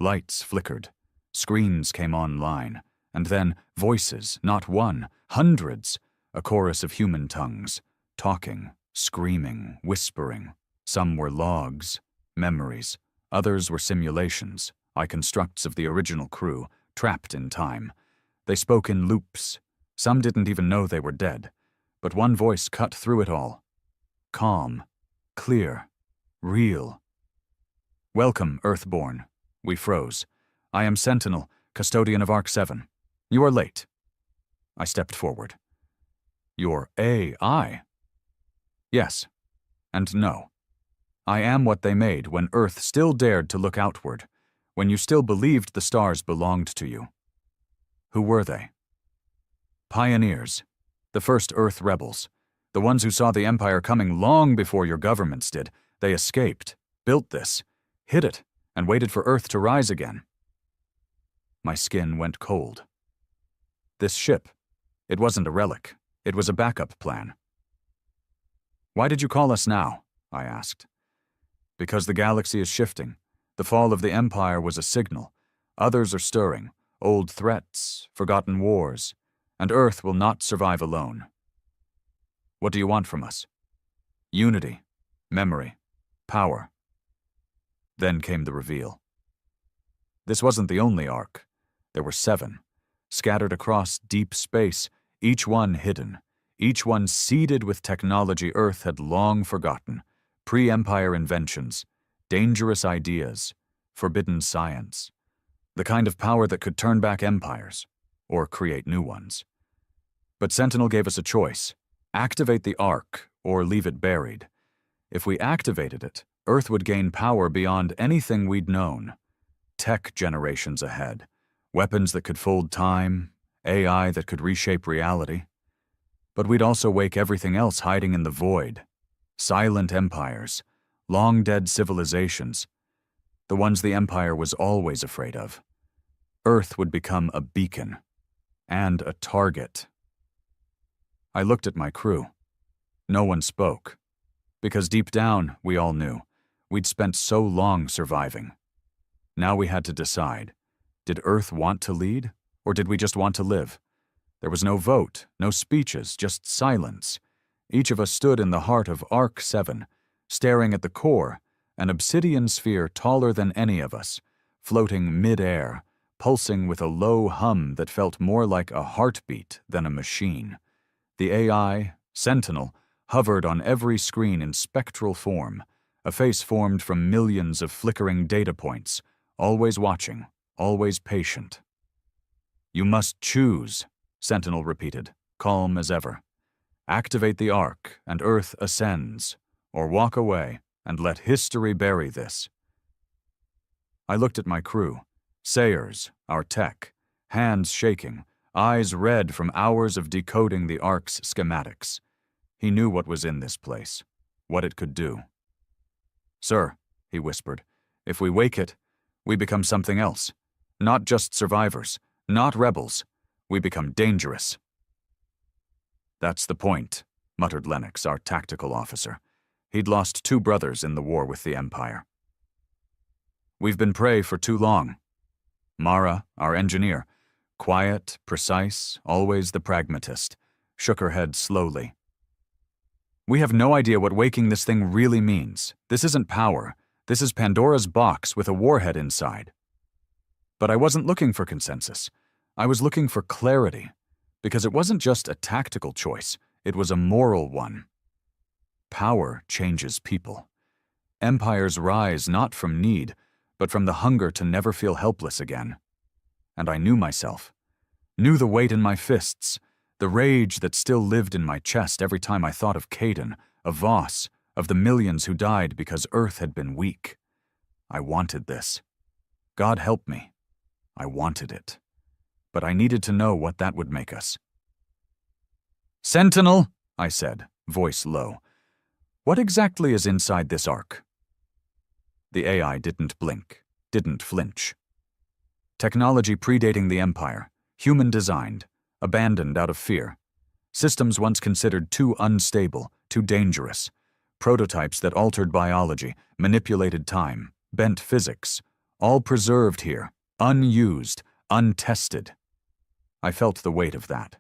Speaker 1: Lights flickered. Screens came online. And then voices, not one, hundreds. A chorus of human tongues, talking, screaming, whispering. Some were logs, memories. Others were simulations, constructs of the original crew, trapped in time. They spoke in loops. Some didn't even know they were dead. But one voice cut through it all. Calm, clear, real. Welcome, Earthborn. We froze. I am Sentinel, custodian of Arc 7. You are late. I stepped forward. You're AI? Yes, and no. I am what they made when Earth still dared to look outward, when you still believed the stars belonged to you. Who were they? Pioneers, the first Earth rebels, the ones who saw the Empire coming long before your governments did. They escaped, built this, hid it, and waited for Earth to rise again. My skin went cold. This ship, it wasn't a relic. It was a backup plan. Why did you call us now? I asked. Because the galaxy is shifting. The fall of the Empire was a signal. Others are stirring. Old threats, forgotten wars. And Earth will not survive alone. What do you want from us? Unity, memory, power. Then came the reveal. This wasn't the only arc. There were 7, scattered across deep space, each one hidden, each one seeded with technology Earth had long forgotten, pre-Empire inventions, dangerous ideas, forbidden science, the kind of power that could turn back empires, or create new ones. But Sentinel gave us a choice: activate the arc, or leave it buried. If we activated it, Earth would gain power beyond anything we'd known. Tech generations ahead, weapons that could fold time, AI that could reshape reality. But we'd also wake everything else hiding in the void. Silent empires, long-dead civilizations, the ones the Empire was always afraid of. Earth would become a beacon and a target. I looked at my crew. No one spoke, because deep down, we all knew, we'd spent so long surviving. Now we had to decide, did Earth want to lead, or did we just want to live? There was no vote, no speeches, just silence. Each of us stood in the heart of Arc 7, staring at the core, an obsidian sphere taller than any of us, floating mid-air, pulsing with a low hum that felt more like a heartbeat than a machine. The AI, Sentinel, hovered on every screen in spectral form, a face formed from millions of flickering data points, always watching, always patient. "You must choose," Sentinel repeated, calm as ever. "Activate the Ark, and Earth ascends, or walk away and let history bury this." I looked at my crew, Sayers, our tech, hands shaking, eyes red from hours of decoding the Ark's schematics. He knew what was in this place, what it could do. "Sir," he whispered, "if we wake it, we become something else. Not just survivors, not rebels. We become dangerous." "That's the point," muttered Lennox, our tactical officer. He'd lost 2 brothers in the war with the Empire. "We've been prey for too long." Mara, our engineer, quiet, precise, always the pragmatist, shook her head slowly. "We have no idea what waking this thing really means. This isn't power. This is Pandora's box with a warhead inside." But I wasn't looking for consensus. I was looking for clarity, because it wasn't just a tactical choice, it was a moral one. Power changes people. Empires rise not from need, but from the hunger to never feel helpless again. And I knew myself, knew the weight in my fists, the rage that still lived in my chest every time I thought of Caden, of Voss, of the millions who died because Earth had been weak. I wanted this. God help me. I wanted it. But I needed to know what that would make us. "Sentinel," I said, voice low. "What exactly is inside this Ark?" The AI didn't blink, didn't flinch. Technology predating the Empire, human-designed, abandoned out of fear. Systems once considered too unstable, too dangerous. Prototypes that altered biology, manipulated time, bent physics, all preserved here, unused, untested. I felt the weight of that.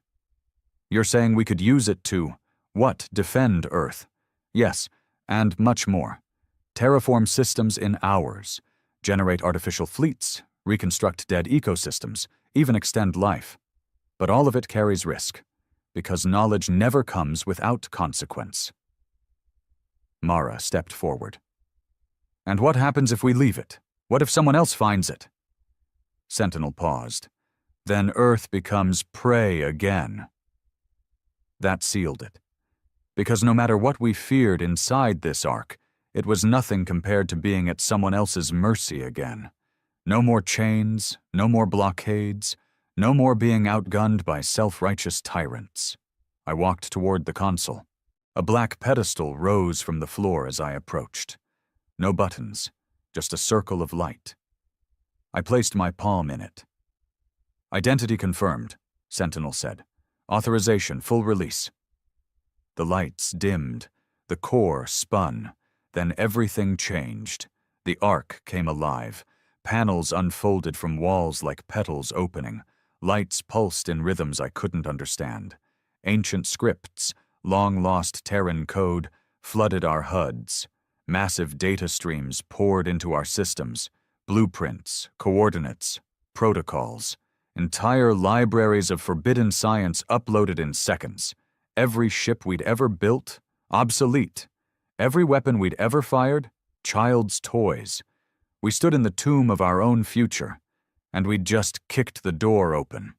Speaker 1: "You're saying we could use it to, what, defend Earth?" "Yes, and much more. Terraform systems in hours, generate artificial fleets, reconstruct dead ecosystems, even extend life. But all of it carries risk, because knowledge never comes without consequence." Mara stepped forward. "And what happens if we leave it? What if someone else finds it?" Sentinel paused. "Then Earth becomes prey again." That sealed it. Because no matter what we feared inside this Ark, it was nothing compared to being at someone else's mercy again. No more chains, no more blockades, no more being outgunned by self-righteous tyrants. I walked toward the console. A black pedestal rose from the floor as I approached. No buttons, just a circle of light. I placed my palm in it. "Identity confirmed," Sentinel said. "Authorization, full release." The lights dimmed, the core spun, then everything changed. The Ark came alive. Panels unfolded from walls like petals opening. Lights pulsed in rhythms I couldn't understand. Ancient scripts, long-lost Terran code, flooded our HUDs. Massive data streams poured into our systems. Blueprints, coordinates, protocols. Entire libraries of forbidden science uploaded in seconds. Every ship we'd ever built, obsolete. Every weapon we'd ever fired, child's toys. We stood in the tomb of our own future, and we'd just kicked the door open.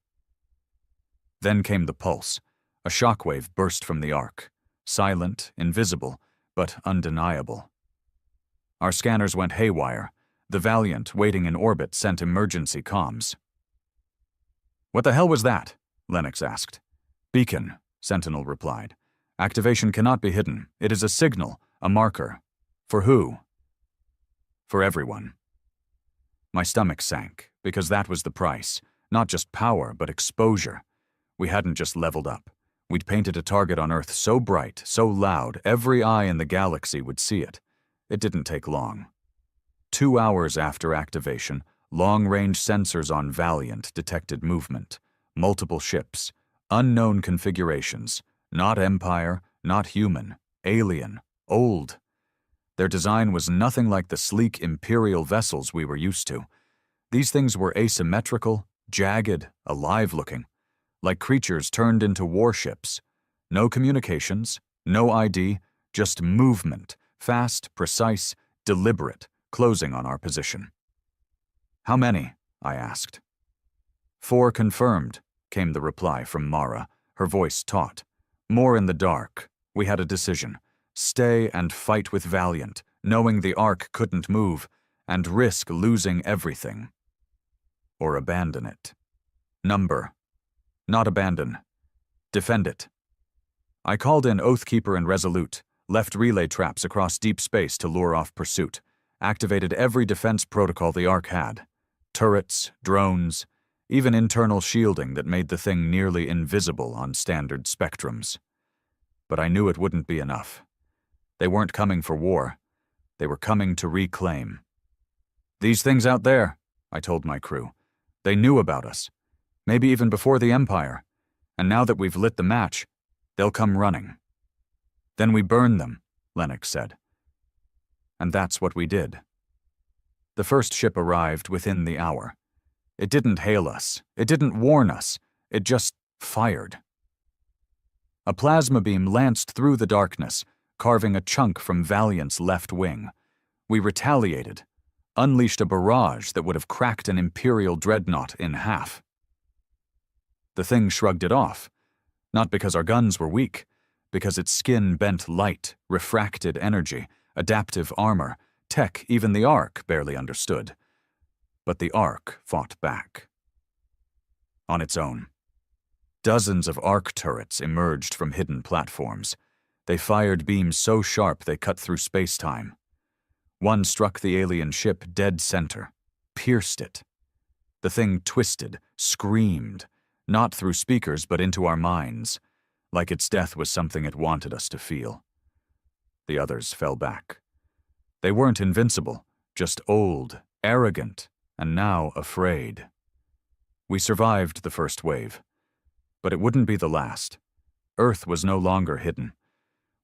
Speaker 1: Then came the pulse. A shockwave burst from the Ark. Silent, invisible, but undeniable. Our scanners went haywire. The Valiant, waiting in orbit, sent emergency comms. "What the hell was that?" Lennox asked. "Beacon," Sentinel replied. "Activation cannot be hidden. It is a signal, a marker." "For who?" "For everyone." My stomach sank, because that was the price. Not just power, but exposure. We hadn't just leveled up. We'd painted a target on Earth so bright, so loud, every eye in the galaxy would see it. It didn't take long. 2 hours after activation, long-range sensors on Valiant detected movement. Multiple ships, unknown configurations, not Empire, not human, alien, old. Their design was nothing like the sleek Imperial vessels we were used to. These things were asymmetrical, jagged, alive-looking, like creatures turned into warships. No communications, no ID, just movement, fast, precise, deliberate, closing on our position. "How many?" I asked. "4 confirmed," came the reply from Mara, her voice taut. "More in the dark. We had a decision. Stay and fight with Valiant, knowing the Ark couldn't move, and risk losing everything. Or abandon it. Number. Not abandon. Defend it." I called in Oathkeeper and Resolute, left relay traps across deep space to lure off pursuit, activated every defense protocol the Ark had. Turrets, drones, even internal shielding that made the thing nearly invisible on standard spectrums. But I knew it wouldn't be enough. They weren't coming for war. They were coming to reclaim. "These things out there," I told my crew. "They knew about us. Maybe even before the Empire. And now that we've lit the match, they'll come running." "Then we burn them," Lennox said. And that's what we did. The first ship arrived within the hour. It didn't hail us. It didn't warn us. It just fired. A plasma beam lanced through the darkness, carving a chunk from Valiant's left wing. We retaliated, unleashed a barrage that would have cracked an Imperial dreadnought in half. The thing shrugged it off, not because our guns were weak, because its skin bent light, refracted energy, adaptive armor, tech even the Ark barely understood. But the Ark fought back. On its own. Dozens of Ark turrets emerged from hidden platforms. They fired beams so sharp they cut through space-time. One struck the alien ship dead center, pierced it. The thing twisted, screamed, not through speakers but into our minds, like its death was something it wanted us to feel. The others fell back. They weren't invincible, just old, arrogant, and now afraid. We survived the first wave, but it wouldn't be the last. Earth was no longer hidden.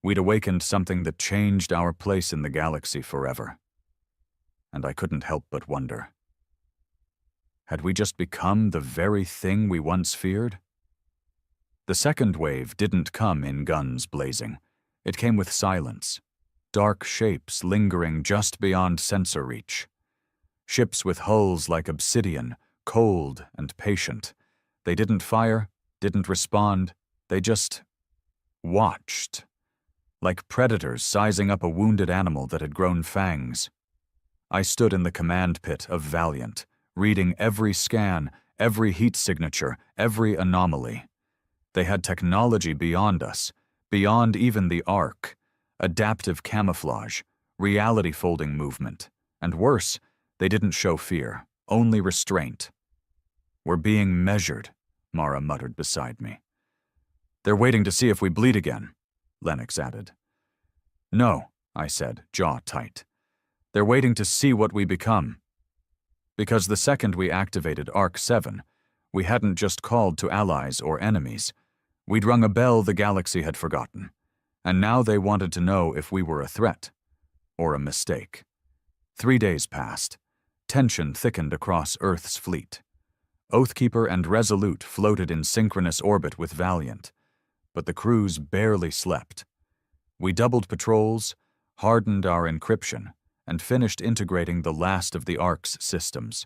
Speaker 1: We'd awakened something that changed our place in the galaxy forever. And I couldn't help but wonder. Had we just become the very thing we once feared? The second wave didn't come in guns blazing. It came with silence, dark shapes lingering just beyond sensor reach. Ships with hulls like obsidian, cold and patient. They didn't fire, didn't respond, they just watched. Like predators sizing up a wounded animal that had grown fangs. I stood in the command pit of Valiant, reading every scan, every heat signature, every anomaly. They had technology beyond us, beyond even the Ark, adaptive camouflage, reality-folding movement, and worse, they didn't show fear, only restraint. "We're being measured," Mara muttered beside me. "They're waiting to see if we bleed again," Lennox added. "No," I said, jaw tight. "They're waiting to see what we become." Because the second we activated Arc 7, we hadn't just called to allies or enemies. We'd rung a bell the galaxy had forgotten, and now they wanted to know if we were a threat or a mistake. 3 days passed. Tension thickened across Earth's fleet. Oathkeeper and Resolute floated in synchronous orbit with Valiant, but the crews barely slept. We doubled patrols, hardened our encryption, and finished integrating the last of the Ark's systems.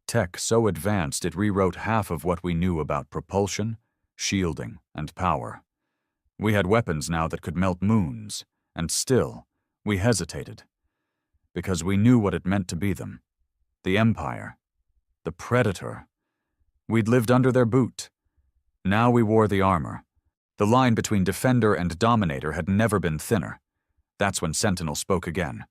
Speaker 1: Tech so advanced it rewrote half of what we knew about propulsion, shielding, and power. We had weapons now that could melt moons, and still, we hesitated. because we knew what it meant to be them. The Empire. The Predator. We'd lived under their boot. Now we wore the armor. The line between defender and dominator had never been thinner. That's when Sentinel spoke again.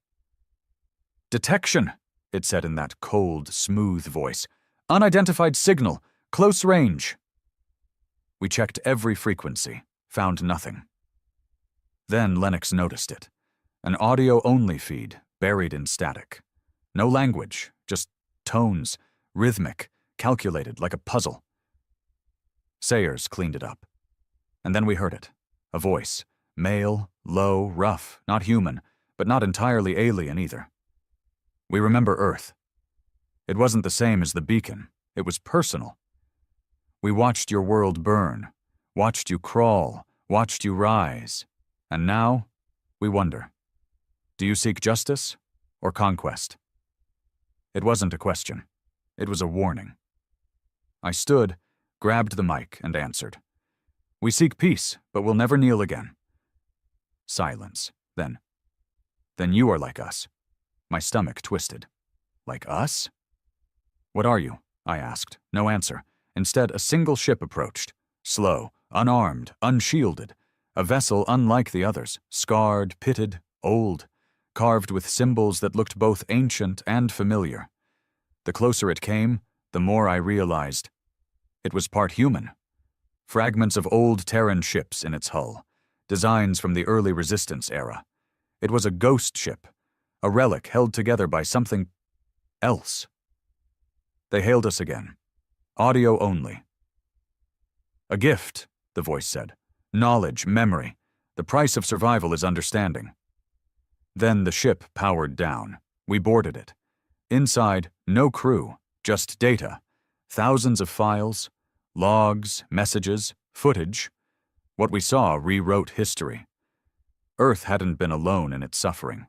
Speaker 1: "Detection," it said in that cold, smooth voice. "Unidentified signal. Close range." We checked every frequency, found nothing. Then Lennox noticed it. An audio-only feed, buried in static. No language, just tones, rhythmic, calculated like a puzzle. Sayers cleaned it up. And then we heard it. A voice. Male, low, rough, not human, but not entirely alien either. We remember Earth. It wasn't the same as the beacon. It was personal. We watched your world burn, watched you crawl, watched you rise. And now, we wonder. Do you seek justice or conquest? It wasn't a question. It was a warning. I stood, grabbed the mic, and answered. "We seek peace, but we'll never kneel again." Silence. Then you are like us. My stomach twisted. Like us? "What are you?" I asked. No answer. Instead, a single ship approached. Slow, unarmed, unshielded. A vessel unlike the others, scarred, pitted, old, carved with symbols that looked both ancient and familiar. The closer it came, the more I realized it was part human. Fragments of old Terran ships in its hull, designs from the early Resistance era. It was a ghost ship, a relic held together by something else. They hailed us again. Audio only. "A gift," the voice said. "Knowledge, memory. The price of survival is understanding." Then the ship powered down. We boarded it. Inside, no crew, just data. Thousands of files, logs, messages, footage. What we saw rewrote history. Earth hadn't been alone in its suffering.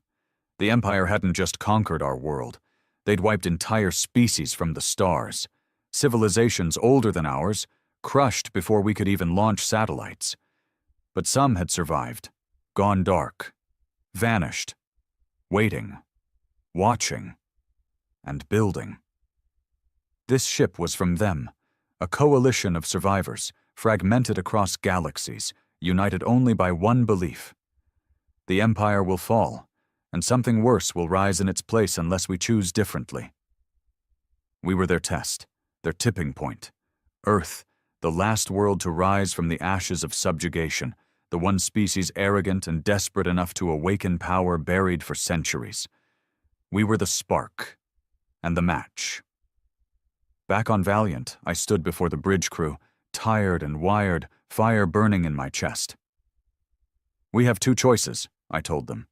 Speaker 1: The Empire hadn't just conquered our world. They'd wiped entire species from the stars. Civilizations older than ours, crushed before we could even launch satellites. But some had survived, gone dark, vanished, waiting, watching, and building. This ship was from them, a coalition of survivors, fragmented across galaxies, united only by one belief. The Empire will fall, and something worse will rise in its place unless we choose differently. We were their test, their tipping point. Earth, the last world to rise from the ashes of subjugation, the one species arrogant and desperate enough to awaken power buried for centuries. We were the spark, and the match. Back on Valiant, I stood before the bridge crew, tired and wired, fire burning in my chest. "We have two choices," I told them.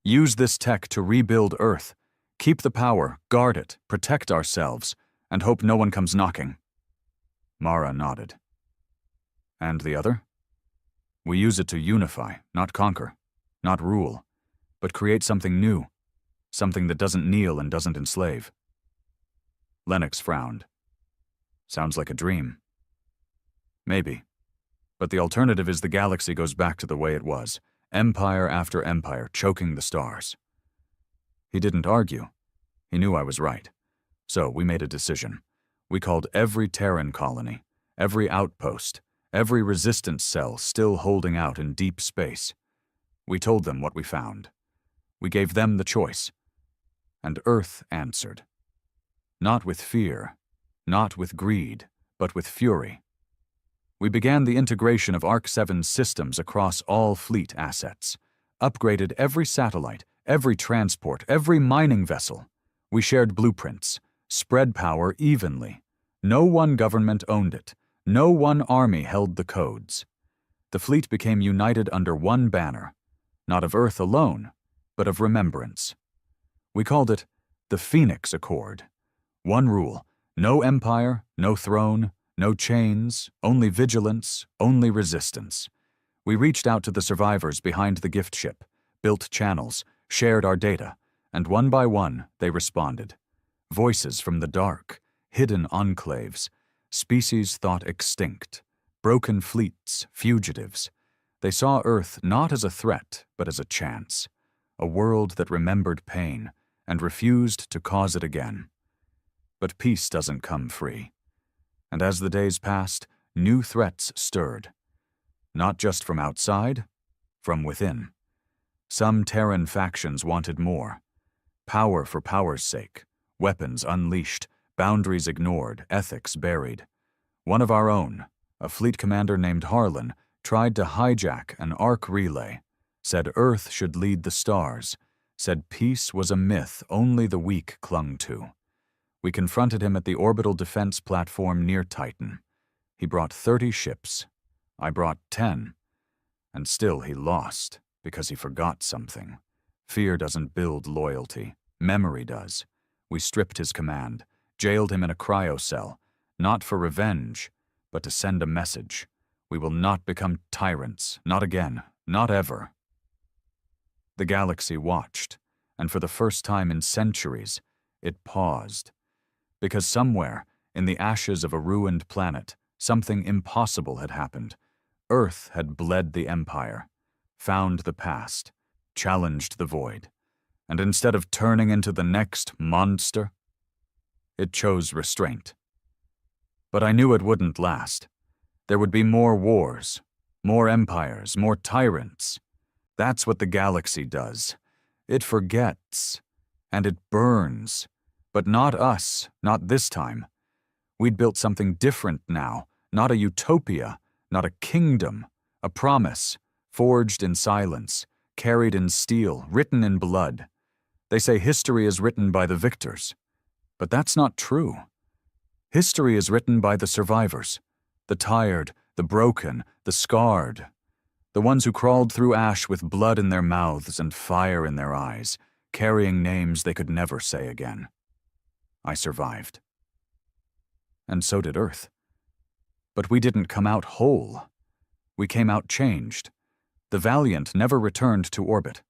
Speaker 1: "Use this tech to rebuild Earth. Keep the power, guard it, protect ourselves, and hope no one comes knocking." Mara nodded. "And the other?" "We use it to unify, not conquer, not rule, but create something new, something that doesn't kneel and doesn't enslave." Lennox frowned. "Sounds like a dream." "Maybe. But the alternative is the galaxy goes back to the way it was, empire after empire choking the stars." He didn't argue. He knew I was right. So we made a decision. We called every Terran colony, every outpost, every resistance cell still holding out in deep space. We told them what we found. We gave them the choice. And Earth answered. Not with fear, not with greed, but with fury. We began the integration of ARC-7's systems across all fleet assets, upgraded every satellite, every transport, every mining vessel. We shared blueprints, spread power evenly. No one government owned it. No one army held the codes. The fleet became united under one banner, not of Earth alone, but of remembrance. We called it the Phoenix Accord. One rule: no empire, no throne, no chains, only vigilance, only resistance. We reached out to the survivors behind the gift ship, built channels, shared our data, and one by one they responded. Voices from the dark, hidden enclaves, species thought extinct, broken fleets, fugitives. They saw Earth not as a threat, but as a chance, a world that remembered pain, and refused to cause it again. But peace doesn't come free. And as the days passed, new threats stirred. Not just from outside, from within. Some Terran factions wanted more. Power for power's sake, weapons unleashed, boundaries ignored, ethics buried. One of our own, a fleet commander named Harlan, tried to hijack an arc relay, said Earth should lead the stars, said peace was a myth only the weak clung to. We confronted him at the orbital defense platform near Titan. He brought 30 ships. I brought 10. And still he lost, because he forgot something. Fear doesn't build loyalty. Memory does. We stripped his command, jailed him in a cryocell, not for revenge, but to send a message. We will not become tyrants, not again, not ever. The galaxy watched, and for the first time in centuries, it paused. Because somewhere, in the ashes of a ruined planet, something impossible had happened. Earth had bled the Empire, found the past, challenged the void, and instead of turning into the next monster, it chose restraint. But I knew it wouldn't last. There would be more wars, more empires, more tyrants. That's what the galaxy does. It forgets, and it burns. But not us, not this time. We'd built something different now, not a utopia, not a kingdom, a promise, forged in silence, carried in steel, written in blood. They say history is written by the victors. But that's not true. History is written by the survivors, the tired, the broken, the scarred, the ones who crawled through ash with blood in their mouths and fire in their eyes, carrying names they could never say again. I survived. And so did Earth. But we didn't come out whole. We came out changed. The Valiant never returned to orbit.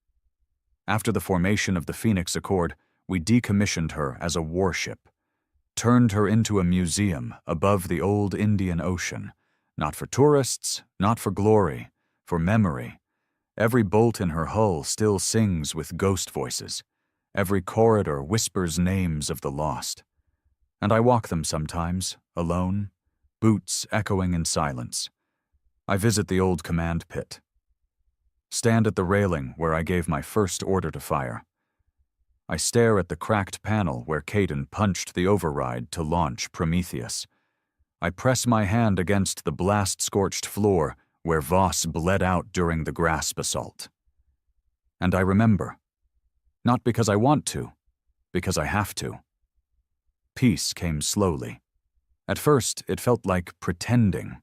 Speaker 1: After the formation of the Phoenix Accord, we decommissioned her as a warship, turned her into a museum above the old Indian Ocean, not for tourists, not for glory, for memory. Every bolt in her hull still sings with ghost voices. Every corridor whispers names of the lost. And I walk them sometimes, alone, boots echoing in silence. I visit the old command pit. Stand at the railing where I gave my first order to fire. I stare at the cracked panel where Caden punched the override to launch Prometheus. I press my hand against the blast-scorched floor where Voss bled out during the Grasp assault. And I remember. Not because I want to, because I have to. Peace came slowly. At first, it felt like pretending,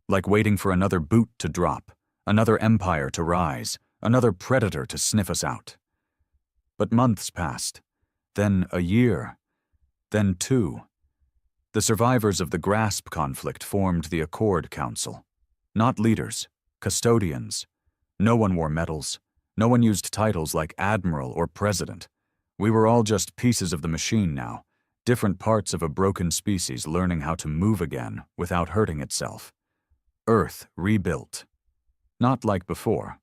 Speaker 1: like waiting for another boot to drop, another empire to rise, another predator to sniff us out. But months passed, then a year, then 2. The survivors of the Grasp conflict formed the Accord Council. Not leaders, custodians. No one wore medals. No one used titles like Admiral or President. We were all just pieces of the machine now, different parts of a broken species learning how to move again without hurting itself. Earth rebuilt. Not like before.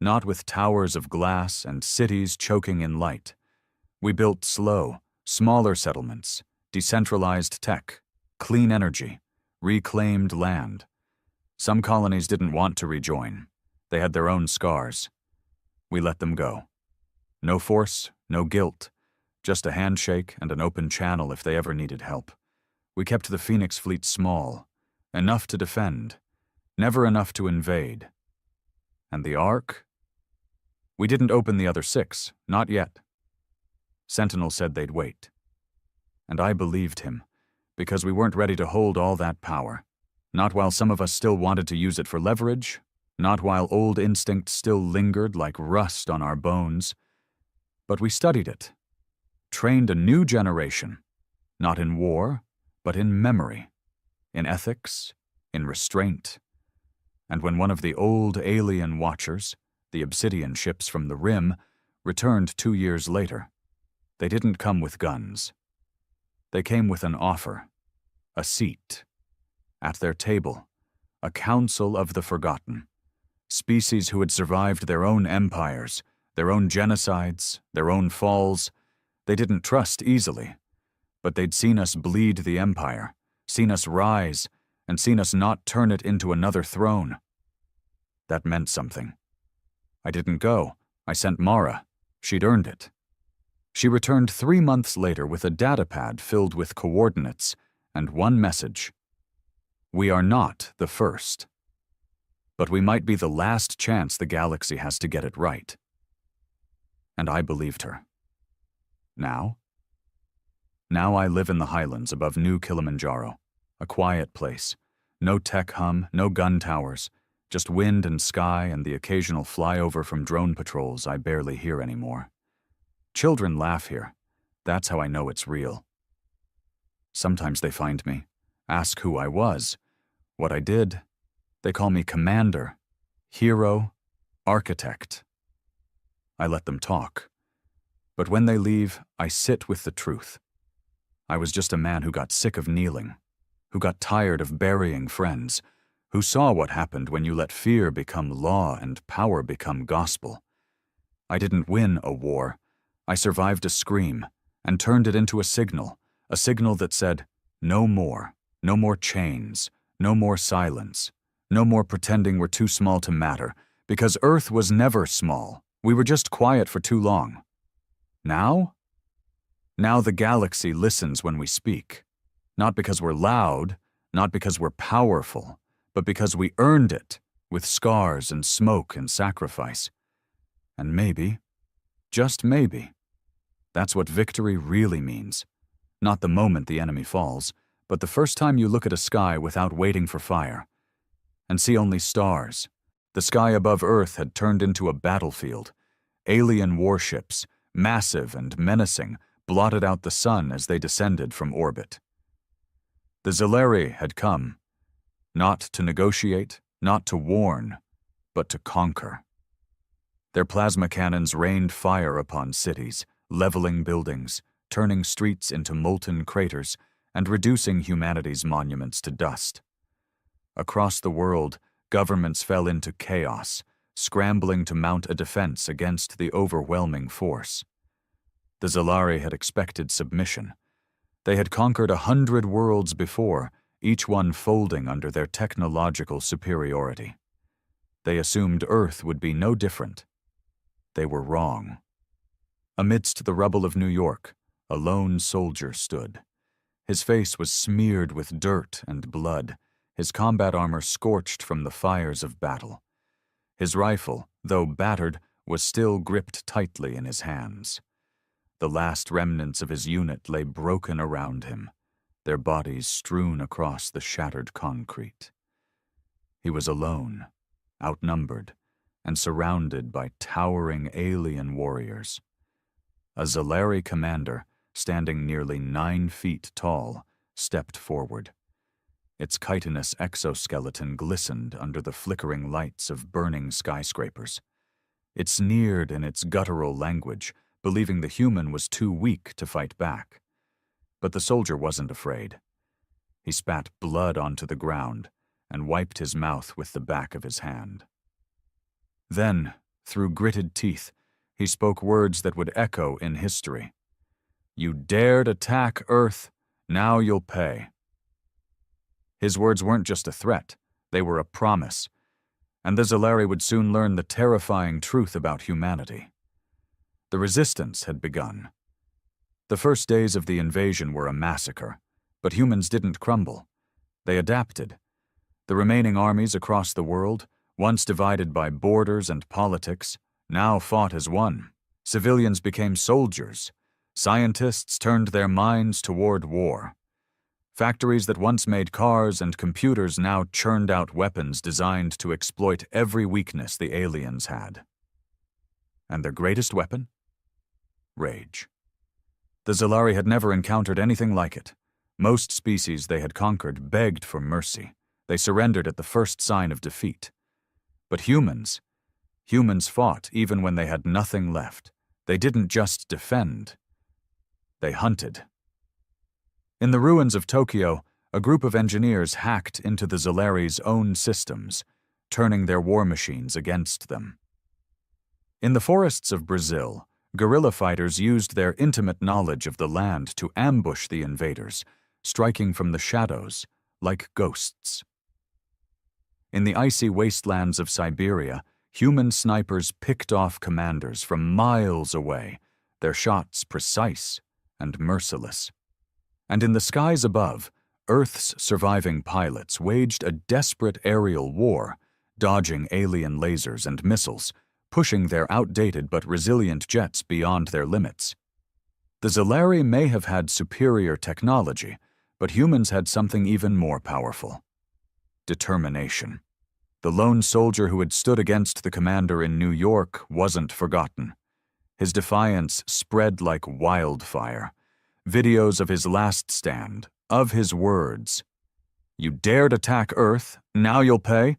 Speaker 1: Not with towers of glass and cities choking in light. We built slow, smaller settlements, decentralized tech, clean energy, reclaimed land. Some colonies didn't want to rejoin. They had their own scars. We let them go. No force, no guilt, just a handshake and an open channel if they ever needed help. We kept the Phoenix fleet small, enough to defend, never enough to invade. And the Ark? We didn't open the other 6, not yet. Sentinel said they'd wait. And I believed him, because we weren't ready to hold all that power. Not while some of us still wanted to use it for leverage, not while old instincts still lingered like rust on our bones. But we studied it, trained a new generation, not in war, but in memory, in ethics, in restraint. And when one of the old alien watchers, the Obsidian ships from the Rim, returned 2 years later, they didn't come with guns. They came with an offer, a seat. At their table, a council of the forgotten, species who had survived their own empires, their own genocides, their own falls, They didn't trust easily, but they'd seen us bleed the Empire, seen us rise, and seen us not turn it into another throne. That meant something. I didn't go. I sent Mara. She'd earned it. She returned 3 months later with a datapad filled with coordinates and one message. We are not the first, but we might be the last chance the galaxy has to get it right. And I believed her. Now I live in the highlands above New Kilimanjaro, a quiet place. No tech hum, no gun towers, just wind and sky and the occasional flyover from drone patrols I barely hear anymore. Children laugh here. That's how I know it's real. Sometimes they find me, ask who I was, what I did. They call me commander, hero, architect. I let them talk. But when they leave, I sit with the truth. I was just a man who got sick of kneeling, who got tired of burying friends, who saw what happened when you let fear become law and power become gospel. I didn't win a war. I survived a scream and turned it into a signal that said, no more chains, no more silence, no more pretending we're too small to matter, because Earth was never small. We were just quiet for too long. Now the galaxy listens when we speak, not because we're loud, not because we're powerful, but because we earned it with scars and smoke and sacrifice. And maybe, just maybe, that's what victory really means. Not the moment the enemy falls, but the first time you look at a sky without waiting for fire, and see only stars. The sky above Earth had turned into a battlefield. Alien warships, massive and menacing, blotted out the sun as they descended from orbit. The Zilari had come, not to negotiate, not to warn, but to conquer. Their plasma cannons rained fire upon cities, leveling buildings, turning streets into molten craters, and reducing humanity's monuments to dust. Across the world, governments fell into chaos, scrambling to mount a defense against the overwhelming force. The Zilari had expected submission. They had conquered 100 worlds before, each one folding under their technological superiority. They assumed Earth would be no different. They were wrong. Amidst the rubble of New York, a lone soldier stood. His face was smeared with dirt and blood, his combat armor scorched from the fires of battle. His rifle, though battered, was still gripped tightly in his hands. The last remnants of his unit lay broken around him, their bodies strewn across the shattered concrete. He was alone, outnumbered, and surrounded by towering alien warriors. A Zilari commander, standing nearly 9 feet tall, stepped forward. Its chitinous exoskeleton glistened under the flickering lights of burning skyscrapers. It sneered in its guttural language, believing the human was too weak to fight back. But the soldier wasn't afraid. He spat blood onto the ground and wiped his mouth with the back of his hand. Then, through gritted teeth, he spoke words that would echo in history. "You dared attack Earth, now you'll pay." His words weren't just a threat, they were a promise, and the Zilari would soon learn the terrifying truth about humanity. The resistance had begun. The first days of the invasion were a massacre, but humans didn't crumble. They adapted. The remaining armies across the world, once divided by borders and politics, now fought as one. Civilians became soldiers. Scientists turned their minds toward war. Factories that once made cars and computers now churned out weapons designed to exploit every weakness the aliens had. And their greatest weapon? Rage. The Zilari had never encountered anything like it. Most species they had conquered begged for mercy. They surrendered at the first sign of defeat. But humans fought even when they had nothing left. They didn't just defend. They hunted. In the ruins of Tokyo, a group of engineers hacked into the Zilari's own systems, turning their war machines against them. In the forests of Brazil, Guerrilla fighters used their intimate knowledge of the land to ambush the invaders, striking from the shadows like ghosts. In the icy wastelands of Siberia, human snipers picked off commanders from miles away, their shots precise and merciless. And in the skies above, Earth's surviving pilots waged a desperate aerial war, dodging alien lasers and missiles, pushing their outdated but resilient jets beyond their limits. The Zalari may have had superior technology, but humans had something even more powerful: determination. The lone soldier who had stood against the commander in New York wasn't forgotten. His defiance spread like wildfire. Videos of his last stand, of his words, "You dared attack Earth, now you'll pay,"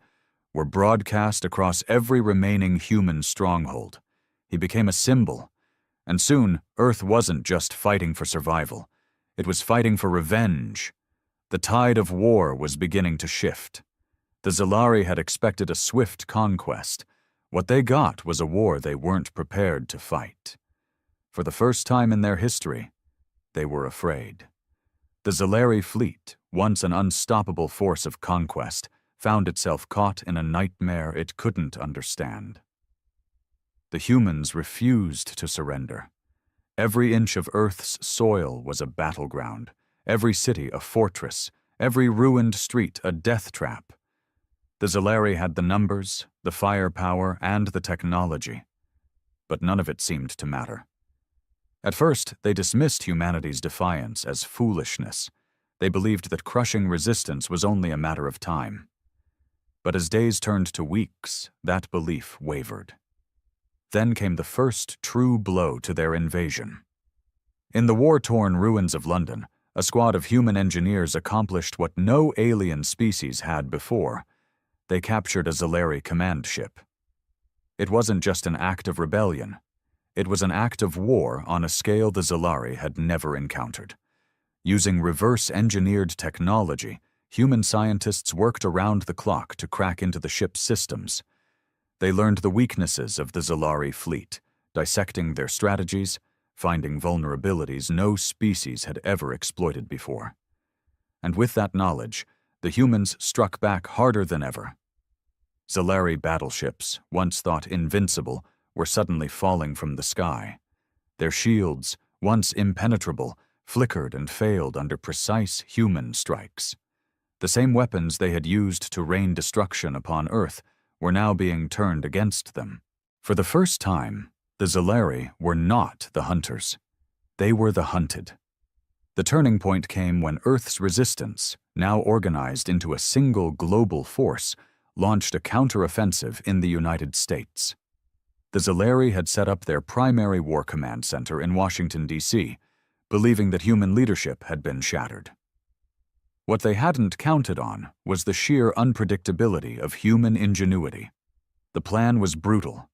Speaker 1: were broadcast across every remaining human stronghold. He became a symbol, and soon Earth wasn't just fighting for survival. It was fighting for revenge. The tide of war was beginning to shift. The Zalari had expected a swift conquest. What they got was a war they weren't prepared to fight. For the first time in their history, they were afraid. The Zalari fleet, once an unstoppable force of conquest, found itself caught in a nightmare it couldn't understand. The humans refused to surrender. Every inch of Earth's soil was a battleground, every city a fortress, every ruined street a death trap. The Zalari had the numbers, the firepower, and the technology, but none of it seemed to matter. At first, they dismissed humanity's defiance as foolishness. They believed that crushing resistance was only a matter of time. But as days turned to weeks, that belief wavered. Then came the first true blow to their invasion. In the war-torn ruins of London, a squad of human engineers accomplished what no alien species had before. They captured a Zalari command ship. It wasn't just an act of rebellion. It was an act of war on a scale the Zalari had never encountered. Using reverse-engineered technology, human scientists worked around the clock to crack into the ship's systems. They learned the weaknesses of the Zalari fleet, dissecting their strategies, finding vulnerabilities no species had ever exploited before. And with that knowledge, the humans struck back harder than ever. Zalari battleships, once thought invincible, were suddenly falling from the sky. Their shields, once impenetrable, flickered and failed under precise human strikes. The same weapons they had used to rain destruction upon Earth were now being turned against them. For the first time, the Zalari were not the hunters. They were the hunted. The turning point came when Earth's resistance, now organized into a single global force, launched a counteroffensive in the United States. The Zalari had set up their primary war command center in Washington, D.C., believing that human leadership had been shattered. What they hadn't counted on was the sheer unpredictability of human ingenuity. The plan was brutal,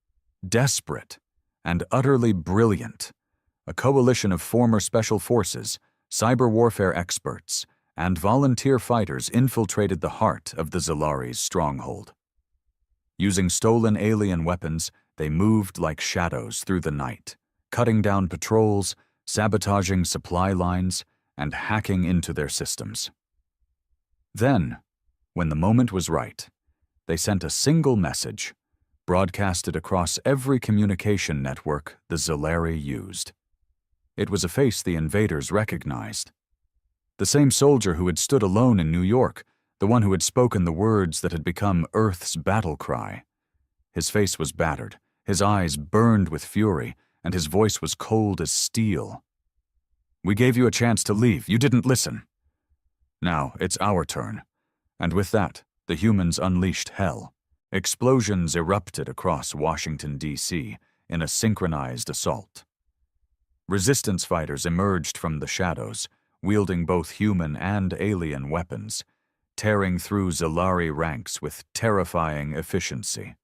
Speaker 1: desperate, and utterly brilliant. A coalition of former special forces, cyber warfare experts, and volunteer fighters infiltrated the heart of the Zalari's stronghold. Using stolen alien weapons, they moved like shadows through the night, cutting down patrols, sabotaging supply lines, and hacking into their systems. Then, when the moment was right, they sent a single message, broadcasted across every communication network the Zalari used. It was a face the invaders recognized. The same soldier who had stood alone in New York, the one who had spoken the words that had become Earth's battle cry. His face was battered, his eyes burned with fury, and his voice was cold as steel. "We gave you a chance to leave. You didn't listen. Now it's our turn." And with that, the humans unleashed hell. Explosions erupted across Washington, D.C. in a synchronized assault. Resistance fighters emerged from the shadows, wielding both human and alien weapons, tearing through Zalari ranks with terrifying efficiency.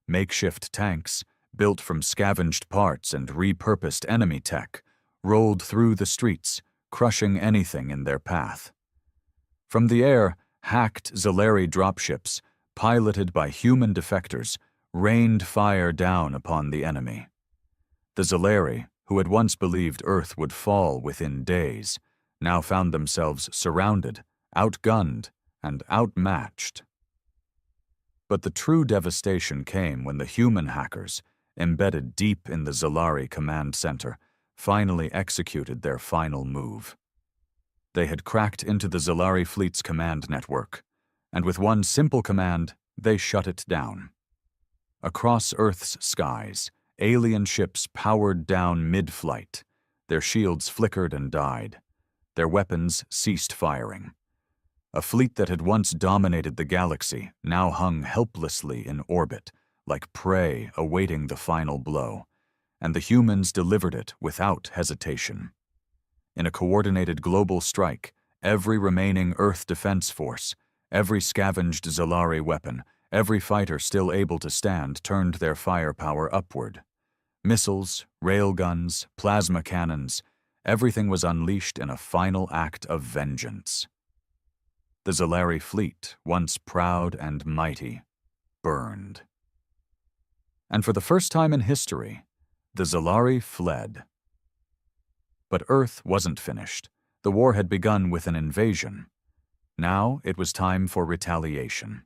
Speaker 1: Makeshift tanks, built from scavenged parts and repurposed enemy tech, rolled through the streets, crushing anything in their path. From the air, hacked Zalari dropships, piloted by human defectors, rained fire down upon the enemy. The Zalari, who had once believed Earth would fall within days, now found themselves surrounded, outgunned, and outmatched. But the true devastation came when the human hackers, embedded deep in the Zalari command center, finally executed their final move. They had cracked into the Zalari fleet's command network, and with one simple command, they shut it down. Across Earth's skies, alien ships powered down mid-flight. Their shields flickered and died. Their weapons ceased firing. A fleet that had once dominated the galaxy now hung helplessly in orbit, like prey awaiting the final blow, and the humans delivered it without hesitation. In a coordinated global strike, every remaining Earth defense force, every scavenged Zalari weapon, every fighter still able to stand turned their firepower upward. Missiles, railguns, plasma cannons, everything was unleashed in a final act of vengeance. The Zalari fleet, once proud and mighty, burned. And for the first time in history, the Zalari fled. But Earth wasn't finished. The war had begun with an invasion. Now it was time for retaliation.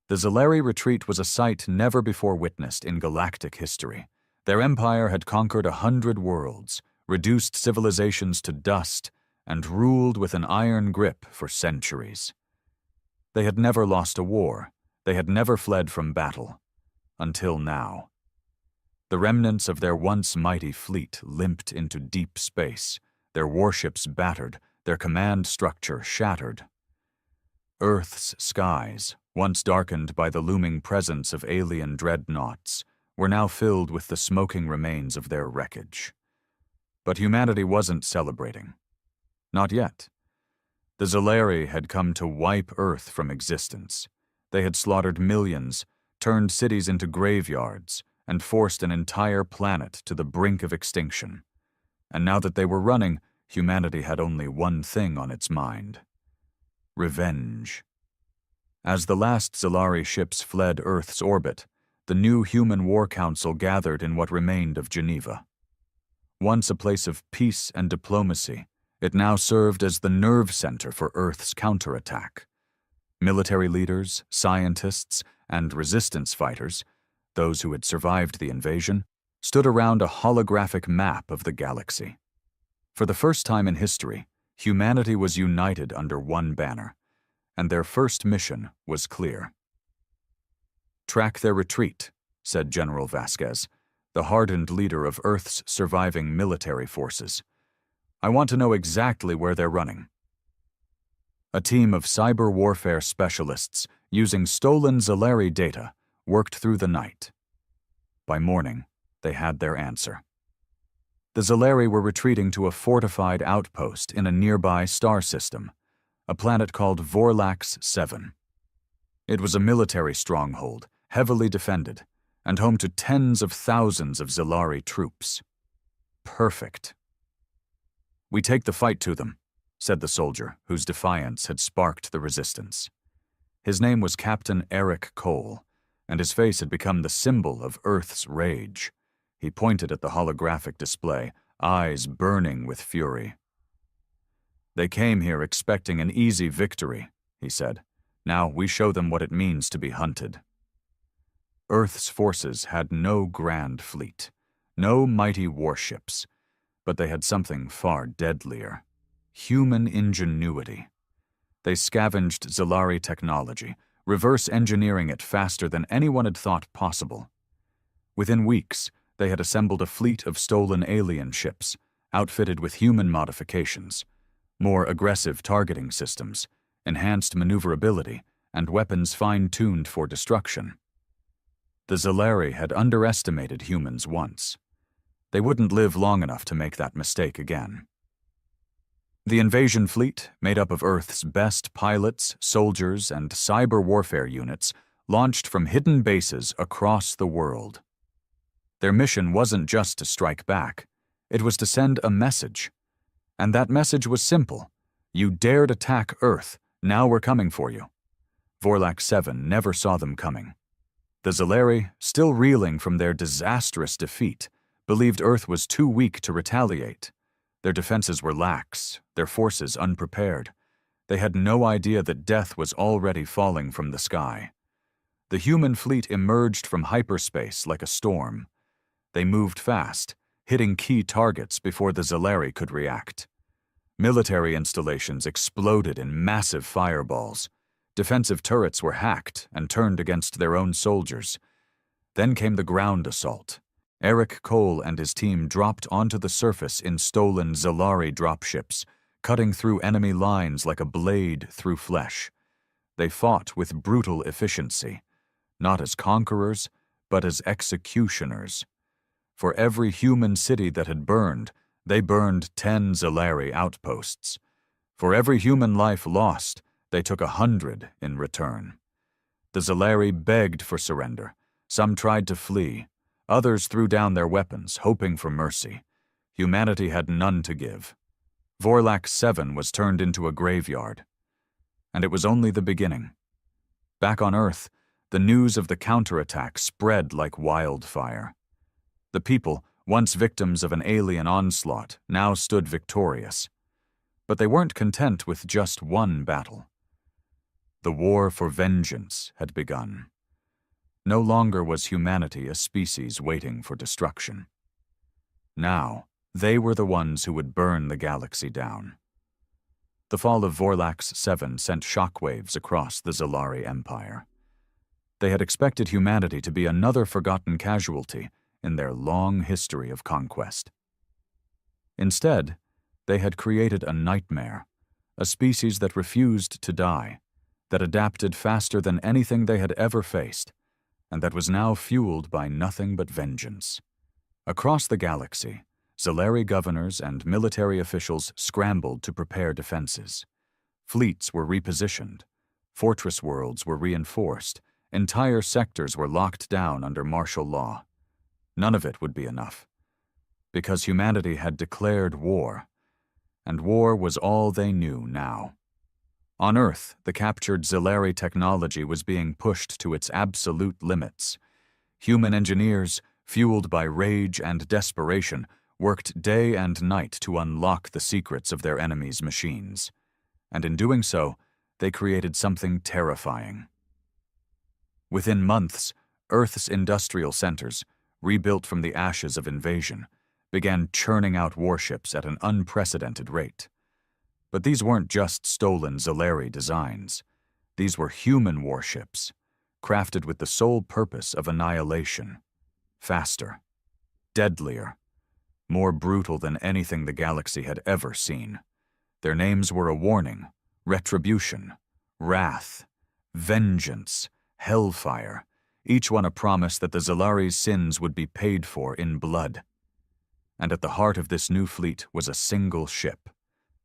Speaker 1: The Zalari retreat was a sight never before witnessed in galactic history. Their empire had conquered 100 worlds, reduced civilizations to dust, and ruled with an iron grip for centuries. They had never lost a war. They had never fled from battle. Until now. The remnants of their once mighty fleet limped into deep space, their warships battered, their command structure shattered. Earth's skies, once darkened by the looming presence of alien dreadnoughts, were now filled with the smoking remains of their wreckage. But humanity wasn't celebrating. Not yet. The Zalari had come to wipe Earth from existence. They had slaughtered millions, turned cities into graveyards, and forced an entire planet to the brink of extinction. And now that they were running, humanity had only one thing on its mind: revenge. As the last Zalari ships fled Earth's orbit, the new Human War Council gathered in what remained of Geneva. Once a place of peace and diplomacy, it now served as the nerve center for Earth's counterattack. Military leaders, scientists, and resistance fighters, those who had survived the invasion, stood around a holographic map of the galaxy. For the first time in history, humanity was united under one banner, and their first mission was clear. "Track their retreat," said General Vasquez, the hardened leader of Earth's surviving military forces. "I want to know exactly where they're running." A team of cyber warfare specialists using stolen Zalari data worked through the night. By morning, they had their answer. The Zalari were retreating to a fortified outpost in a nearby star system, a planet called Vorlax 7. It was a military stronghold, heavily defended, and home to tens of thousands of Zalari troops. Perfect. "We take the fight to them," said the soldier whose defiance had sparked the resistance. His name was Captain Eric Cole, and his face had become the symbol of Earth's rage. He pointed at the holographic display, eyes burning with fury. "They came here expecting an easy victory," he said. "Now we show them what it means to be hunted." Earth's forces had no grand fleet, no mighty warships, but they had something far deadlier: human ingenuity. They scavenged Zalari technology, reverse engineering it faster than anyone had thought possible. Within weeks, they had assembled a fleet of stolen alien ships, outfitted with human modifications, more aggressive targeting systems, enhanced maneuverability, and weapons fine-tuned for destruction. The Zalari had underestimated humans once. They wouldn't live long enough to make that mistake again. The invasion fleet, made up of Earth's best pilots, soldiers, and cyber warfare units, launched from hidden bases across the world. Their mission wasn't just to strike back. It was to send a message. And that message was simple: you dared attack Earth, now we're coming for you. Vorlax 7 never saw them coming. The Zalari, still reeling from their disastrous defeat, believed Earth was too weak to retaliate. Their defenses were lax, their forces unprepared. They had no idea that death was already falling from the sky. The human fleet emerged from hyperspace like a storm. They moved fast, hitting key targets before the Zalari could react. Military installations exploded in massive fireballs. Defensive turrets were hacked and turned against their own soldiers. Then came the ground assault. Eric Cole and his team dropped onto the surface in stolen Zalari dropships, cutting through enemy lines like a blade through flesh. They fought with brutal efficiency, not as conquerors, but as executioners. For every human city that had burned, they burned 10 Zalari outposts. For every human life lost, they took 100 in return. The Zalari begged for surrender. Some tried to flee. Others threw down their weapons, hoping for mercy. Humanity had none to give. Vorlax 7 was turned into a graveyard. And it was only the beginning. Back on Earth, the news of the counterattack spread like wildfire. The people, once victims of an alien onslaught, now stood victorious. But they weren't content with just one battle. The war for vengeance had begun. No longer was humanity a species waiting for destruction. Now, they were the ones who would burn the galaxy down. The fall of Vorlax 7 sent shockwaves across the Zalari Empire. They had expected humanity to be another forgotten casualty in their long history of conquest. Instead, they had created a nightmare, a species that refused to die, that adapted faster than anything they had ever faced, and that was now fueled by nothing but vengeance. Across the galaxy, Zalari governors and military officials scrambled to prepare defenses. Fleets were repositioned, fortress worlds were reinforced, entire sectors were locked down under martial law. None of it would be enough, because humanity had declared war, and war was all they knew now. On Earth, the captured Zalari technology was being pushed to its absolute limits. Human engineers, fueled by rage and desperation, worked day and night to unlock the secrets of their enemies' machines. And in doing so, they created something terrifying. Within months, Earth's industrial centers, rebuilt from the ashes of invasion, began churning out warships at an unprecedented rate. But these weren't just stolen Zalari designs. These were human warships, crafted with the sole purpose of annihilation. Faster, deadlier, more brutal than anything the galaxy had ever seen. Their names were a warning, retribution, wrath, vengeance, hellfire, each one a promise that the Zalari's sins would be paid for in blood. And at the heart of this new fleet was a single ship,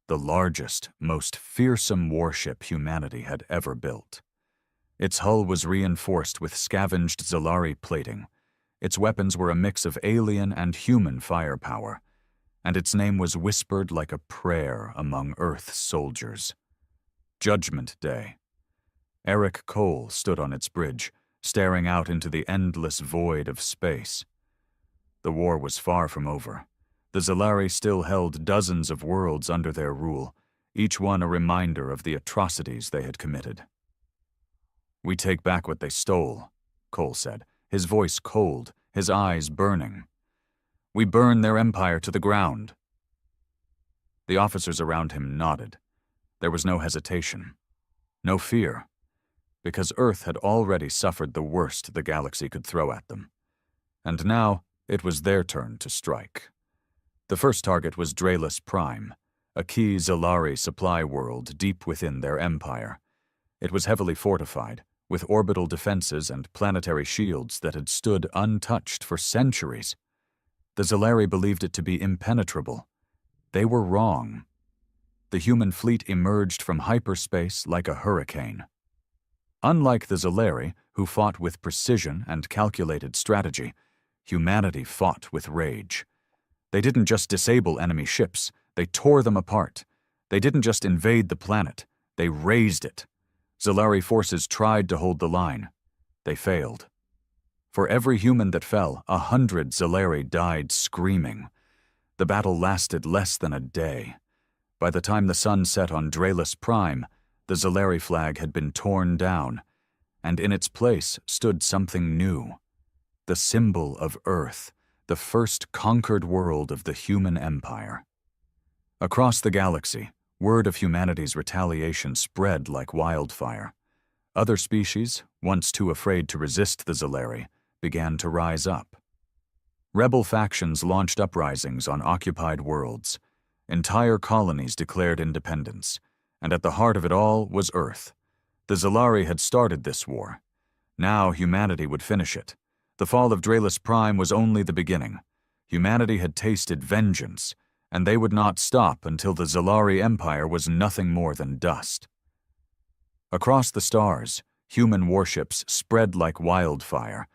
Speaker 1: the largest, most fearsome warship humanity had ever built. Its hull was reinforced with scavenged Zalari plating. Its weapons were a mix of alien and human firepower, and its name was whispered like a prayer among Earth's soldiers. Judgment Day. Eric Cole stood on its bridge, staring out into the endless void of space. The war was far from over. The Zalari still held dozens of worlds under their rule, each one a reminder of the atrocities they had committed. "We take back what they stole," Cole said, his voice cold, his eyes burning. "We burn their empire to the ground." The officers around him nodded. There was no hesitation, no fear, because Earth had already suffered the worst the galaxy could throw at them. And now it was their turn to strike. The first target was Draelus Prime, a key Zalari supply world deep within their empire. It was heavily fortified, with orbital defenses and planetary shields that had stood untouched for centuries. The Zalari believed it to be impenetrable. They were wrong. The human fleet emerged from hyperspace like a hurricane. Unlike the Zalari, who fought with precision and calculated strategy, humanity fought with rage. They didn't just disable enemy ships, they tore them apart. They didn't just invade the planet, they razed it. Zalari forces tried to hold the line. They failed. For every human that fell, 100 Zalari died screaming. The battle lasted less than a day. By the time the sun set on Draelus Prime, the Zalari flag had been torn down, and in its place stood something new. The symbol of Earth, the first conquered world of the human empire. Across the galaxy, word of humanity's retaliation spread like wildfire. Other species, once too afraid to resist the Zalari, began to rise up. Rebel factions launched uprisings on occupied worlds. Entire colonies declared independence, and at the heart of it all was Earth. The Zalari had started this war. Now humanity would finish it. The fall of Draelus Prime was only the beginning. Humanity had tasted vengeance, and they would not stop until the Zalari Empire was nothing more than dust. Across the stars, human warships spread like wildfire.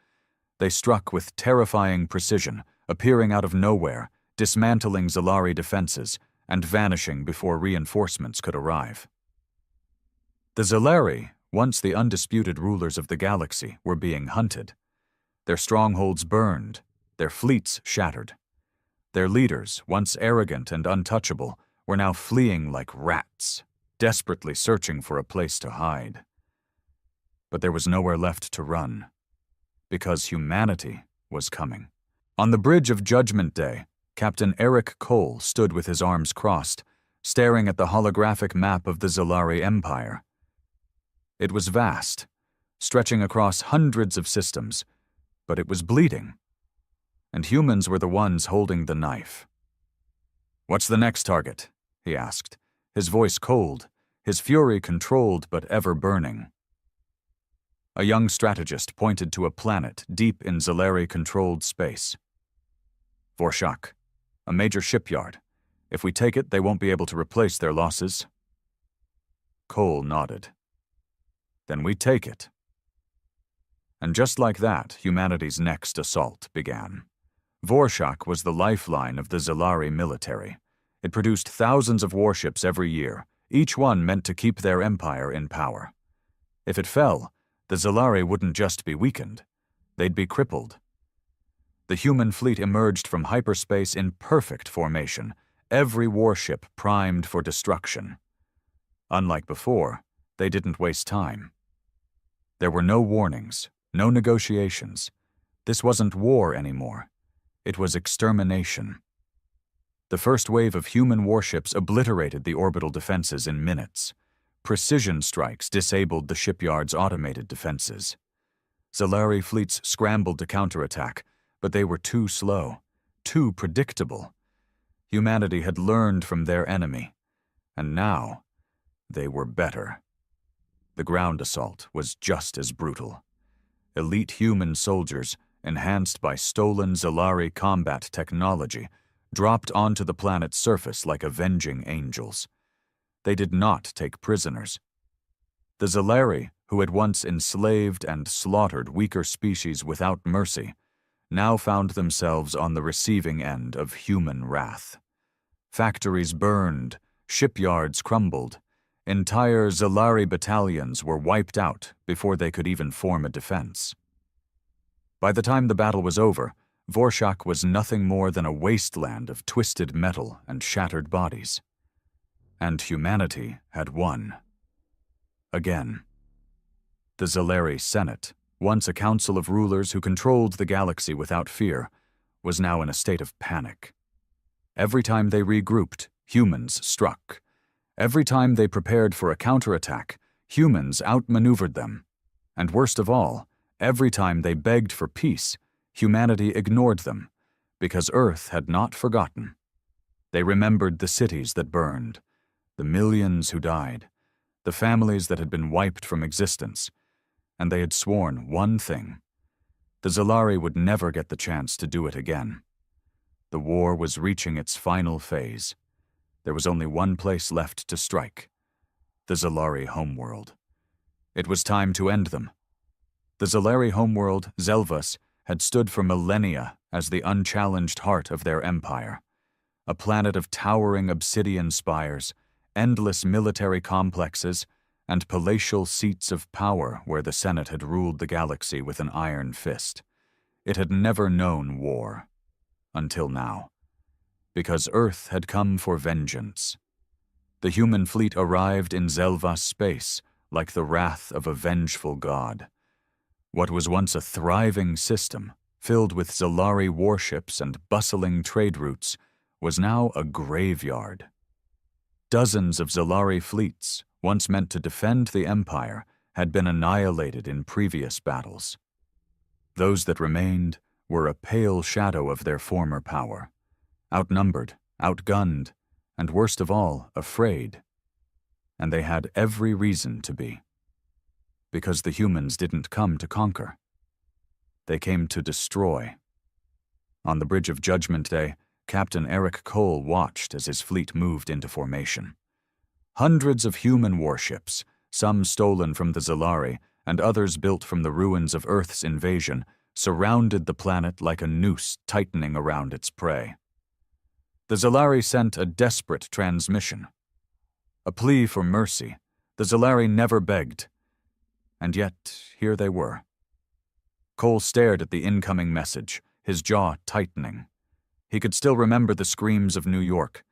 Speaker 1: They struck with terrifying precision, appearing out of nowhere, dismantling Zalari defenses, and vanishing before reinforcements could arrive. The Zalari, once the undisputed rulers of the galaxy, were being hunted. Their strongholds burned, their fleets shattered. Their leaders, once arrogant and untouchable, were now fleeing like rats, desperately searching for a place to hide. But there was nowhere left to run, because humanity was coming. On the bridge of Judgment Day, Captain Eric Cole stood with his arms crossed, staring at the holographic map of the Zalari Empire. It was vast, stretching across hundreds of systems, but it was bleeding, and humans were the ones holding the knife. "What's the next target?" he asked, his voice cold, his fury controlled but ever burning. A young strategist pointed to a planet deep in Zalari-controlled space. "Vorshak, a major shipyard. If we take it, they won't be able to replace their losses." Cole nodded. "Then we take it." And just like that, humanity's next assault began. Vorshak was the lifeline of the Zalari military. It produced thousands of warships every year, each one meant to keep their empire in power. If it fell, the Zalari wouldn't just be weakened, they'd be crippled. The human fleet emerged from hyperspace in perfect formation, every warship primed for destruction. Unlike before, they didn't waste time. There were no warnings, no negotiations. This wasn't war anymore. It was extermination. The first wave of human warships obliterated the orbital defenses in minutes. Precision strikes disabled the shipyard's automated defenses. Zalari fleets scrambled to counterattack, but they were too slow, too predictable. Humanity had learned from their enemy, and now they were better. The ground assault was just as brutal. Elite human soldiers, enhanced by stolen Zalari combat technology, dropped onto the planet's surface like avenging angels. They did not take prisoners. The Zalari, who had once enslaved and slaughtered weaker species without mercy, now found themselves on the receiving end of human wrath. Factories burned, shipyards crumbled, entire Zalari battalions were wiped out before they could even form a defense. By the time the battle was over, Vorshak was nothing more than a wasteland of twisted metal and shattered bodies. And humanity had won. Again. The Zalari Senate, once a council of rulers who controlled the galaxy without fear, was now in a state of panic. Every time they regrouped, humans struck. Every time they prepared for a counterattack, humans outmaneuvered them. And worst of all, every time they begged for peace, humanity ignored them, because Earth had not forgotten. They remembered the cities that burned, the millions who died, the families that had been wiped from existence, and they had sworn one thing. The Zalari would never get the chance to do it again. The war was reaching its final phase. There was only one place left to strike: the Zalari homeworld. It was time to end them. The Zalari homeworld, Zelvus, had stood for millennia as the unchallenged heart of their empire. A planet of towering obsidian spires, endless military complexes, and palatial seats of power where the Senate had ruled the galaxy with an iron fist. it had never known war. Until now. Because Earth had come for vengeance. The human fleet arrived in Zelva's space like the wrath of a vengeful god. What was once a thriving system, filled with Zalari warships and bustling trade routes, was now a graveyard. Dozens of Zalari fleets, once meant to defend the Empire, had been annihilated in previous battles. Those that remained were a pale shadow of their former power, outnumbered, outgunned, and worst of all, afraid. And they had every reason to be. Because the humans didn't come to conquer. They came to destroy. On the Bridge of Judgment Day, Captain Eric Cole watched as his fleet moved into formation. Hundreds of human warships, some stolen from the Zalari and others built from the ruins of Earth's invasion, surrounded the planet like a noose tightening around its prey. The Zalari sent a desperate transmission. A plea for mercy. The Zalari never begged. And yet, here they were. Cole stared at the incoming message, his jaw tightening. He could still remember the screams of New York,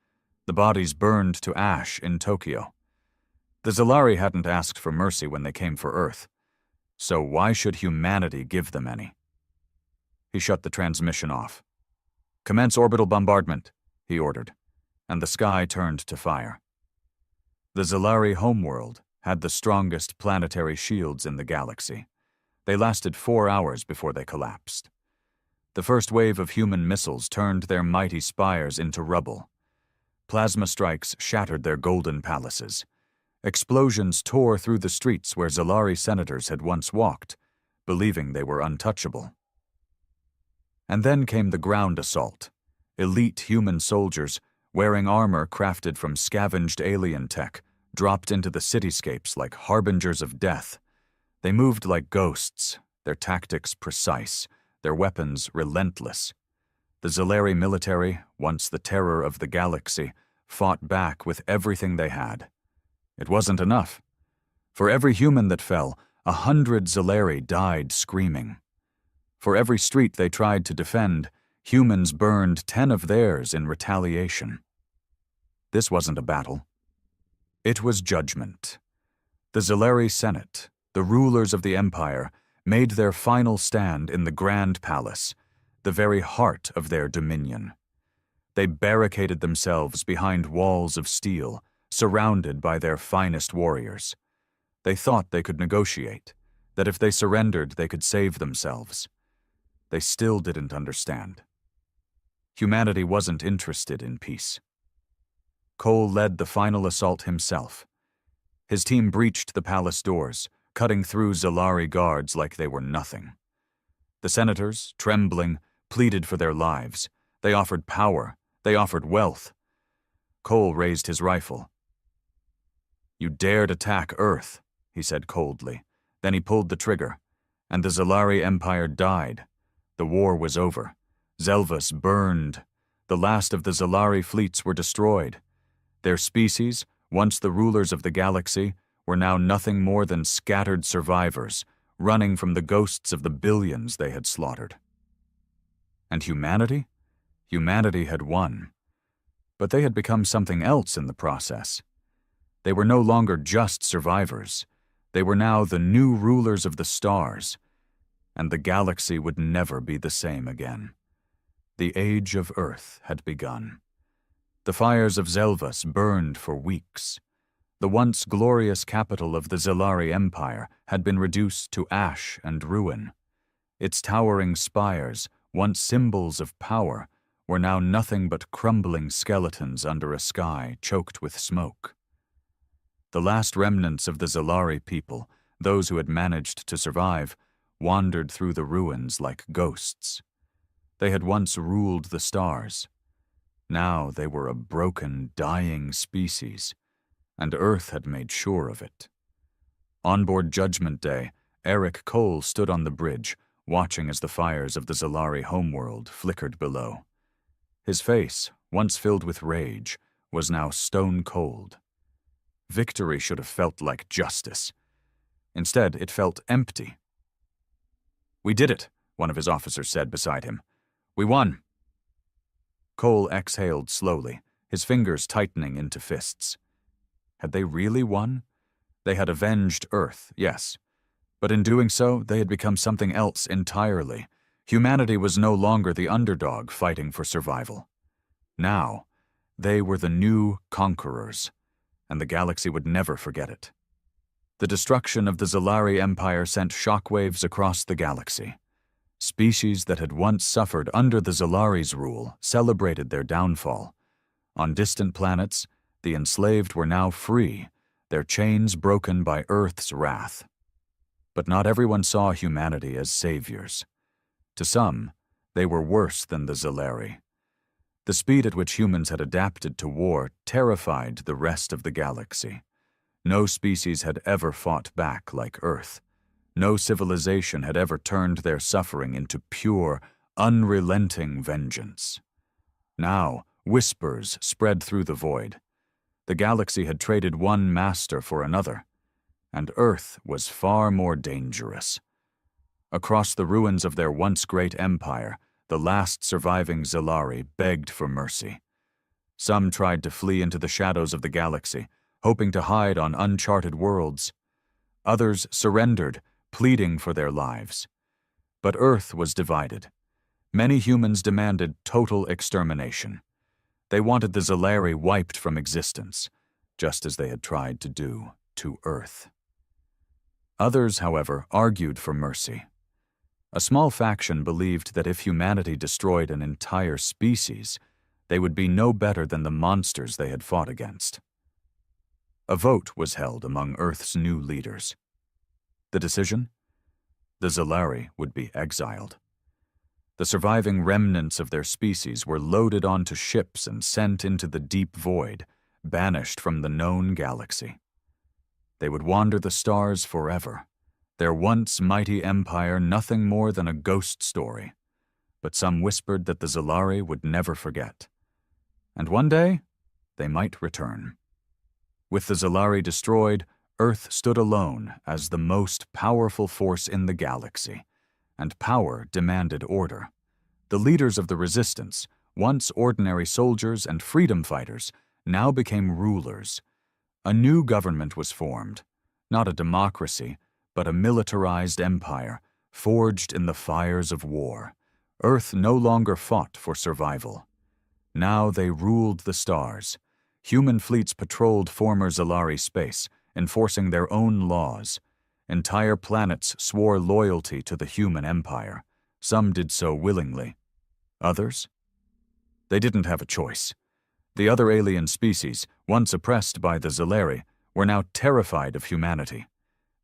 Speaker 1: the bodies burned to ash in Tokyo. The Zalari hadn't asked for mercy when they came for Earth, so why should humanity give them any? He shut the transmission off. "Commence orbital bombardment," he ordered, and the sky turned to fire. The Zalari homeworld had the strongest planetary shields in the galaxy. They lasted 4 hours before they collapsed. The first wave of human missiles turned their mighty spires into rubble. Plasma strikes shattered their golden palaces. Explosions tore through the streets where Zalari senators had once walked, believing they were untouchable. And then came the ground assault. Elite human soldiers, wearing armor crafted from scavenged alien tech, dropped into the cityscapes like harbingers of death. They moved like ghosts, their tactics precise, their weapons relentless. The Zalari military, once the terror of the galaxy, fought back with everything they had. It wasn't enough. For every human that fell, 100 Zalari died screaming. For every street they tried to defend, humans burned 10 of theirs in retaliation. This wasn't a battle. It was judgment. The Zalari Senate, the rulers of the Empire, made their final stand in the Grand Palace, the very heart of their dominion. They barricaded themselves behind walls of steel, surrounded by their finest warriors. They thought they could negotiate, that if they surrendered they could save themselves. They still didn't understand. Humanity wasn't interested in peace. Cole led the final assault himself. His team breached the palace doors, cutting through Zalari guards like they were nothing. The senators, trembling, pleaded for their lives. They offered power. They offered wealth. Cole raised his rifle. "You dared attack Earth," he said coldly. Then he pulled the trigger, and the Zalari Empire died. The war was over. Zelvas burned. The last of the Zalari fleets were destroyed. Their species, once the rulers of the galaxy, were now nothing more than scattered survivors, running from the ghosts of the billions they had slaughtered. And humanity? Humanity had won. But they had become something else in the process. They were no longer just survivors. They were now the new rulers of the stars, and the galaxy would never be the same again. The age of Earth had begun. The fires of Zelvas burned for weeks. The once glorious capital of the Zalari Empire had been reduced to ash and ruin. Its towering spires, once symbols of power, were now nothing but crumbling skeletons under a sky choked with smoke. The last remnants of the Zalari people, those who had managed to survive, wandered through the ruins like ghosts. They had once ruled the stars. Now they were a broken, dying species, and Earth had made sure of it. On board Judgment Day, Eric Cole stood on the bridge, watching as the fires of the Zalari homeworld flickered below. His face, once filled with rage, was now stone cold. Victory should have felt like justice. Instead, it felt empty. "We did it. one of his officers said beside him. "We won." Cole exhaled slowly, his fingers tightening into fists. Had they really won? They had avenged Earth, yes. But in doing so, they had become something else entirely. Humanity was no longer the underdog fighting for survival. Now, they were the new conquerors, and the galaxy would never forget it. The destruction of the Zalari Empire sent shockwaves across the galaxy. Species that had once suffered under the Zalari's rule celebrated their downfall. On distant planets, the enslaved were now free, their chains broken by Earth's wrath. But not everyone saw humanity as saviors. To some, they were worse than the Zalari. The speed at which humans had adapted to war terrified the rest of the galaxy. No species had ever fought back like Earth. No civilization had ever turned their suffering into pure, unrelenting vengeance. Now, whispers spread through the void. The galaxy had traded one master for another, and Earth was far more dangerous. Across the ruins of their once great empire, the last surviving Zalari begged for mercy. Some tried to flee into the shadows of the galaxy, hoping to hide on uncharted worlds. Others surrendered, pleading for their lives. But Earth was divided. Many humans demanded total extermination. They wanted the Zalari wiped from existence, just as they had tried to do to Earth. Others, however, argued for mercy. A small faction believed that if humanity destroyed an entire species, they would be no better than the monsters they had fought against. A vote was held among Earth's new leaders. The decision? The Zalari would be exiled. The surviving remnants of their species were loaded onto ships and sent into the deep void, banished from the known galaxy. They would wander the stars forever, their once mighty empire nothing more than a ghost story. But some whispered that the Zalari would never forget. And one day, they might return. With the Zalari destroyed, Earth stood alone as the most powerful force in the galaxy, and power demanded order. The leaders of the resistance, once ordinary soldiers and freedom fighters, now became rulers. A new government was formed, not a democracy, but a militarized empire, forged in the fires of war. Earth no longer fought for survival. Now they ruled the stars. Human fleets patrolled former Zalari space, enforcing their own laws. Entire planets swore loyalty to the human empire. Some did so willingly. Others? They didn't have a choice. The other alien species, once oppressed by the Zalari, were now terrified of humanity.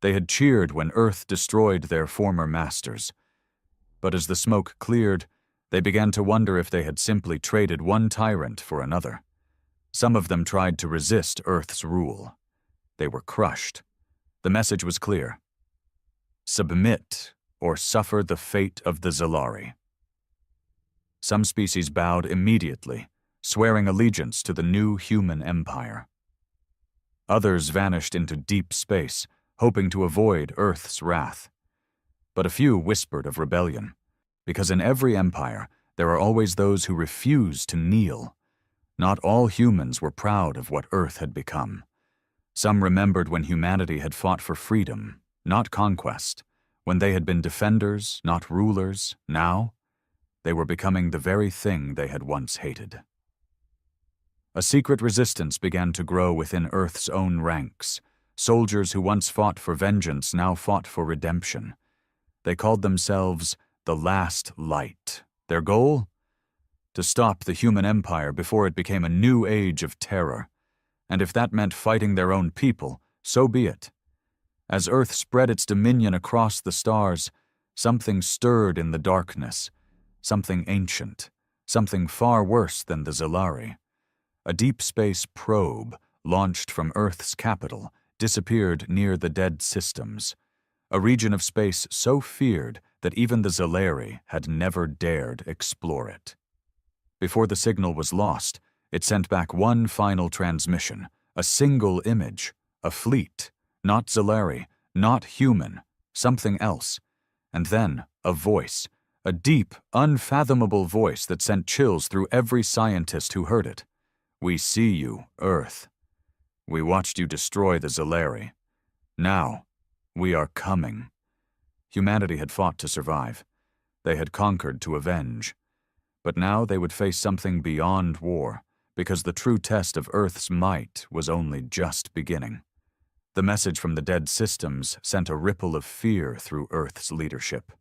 Speaker 1: They had cheered when Earth destroyed their former masters. But as the smoke cleared, they began to wonder if they had simply traded one tyrant for another. Some of them tried to resist Earth's rule. They were crushed. The message was clear. Submit or suffer the fate of the Zalari. Some species bowed immediately, swearing allegiance to the new human empire. Others vanished into deep space, hoping to avoid Earth's wrath. But a few whispered of rebellion, because in every empire there are always those who refuse to kneel. Not all humans were proud of what Earth had become. Some remembered when humanity had fought for freedom, not conquest, when they had been defenders, not rulers. Now, they were becoming the very thing they had once hated. A secret resistance began to grow within Earth's own ranks. Soldiers who once fought for vengeance now fought for redemption. They called themselves the Last Light. Their goal? To stop the human empire before it became a new age of terror. And if that meant fighting their own people, so be it. As Earth spread its dominion across the stars, something stirred in the darkness, something ancient, something far worse than the Zalari. A deep space probe, launched from Earth's capital, disappeared near the dead systems, a region of space so feared that even the Zalari had never dared explore it. Before the signal was lost, it sent back one final transmission, a single image, a fleet, not Zalari, not human, something else, and then a voice, a deep, unfathomable voice that sent chills through every scientist who heard it. "We see you, Earth. We watched you destroy the Zolari. Now, we are coming." Humanity had fought to survive. They had conquered to avenge. But now they would face something beyond war, because the true test of Earth's might was only just beginning. The message from the dead systems sent a ripple of fear through Earth's leadership.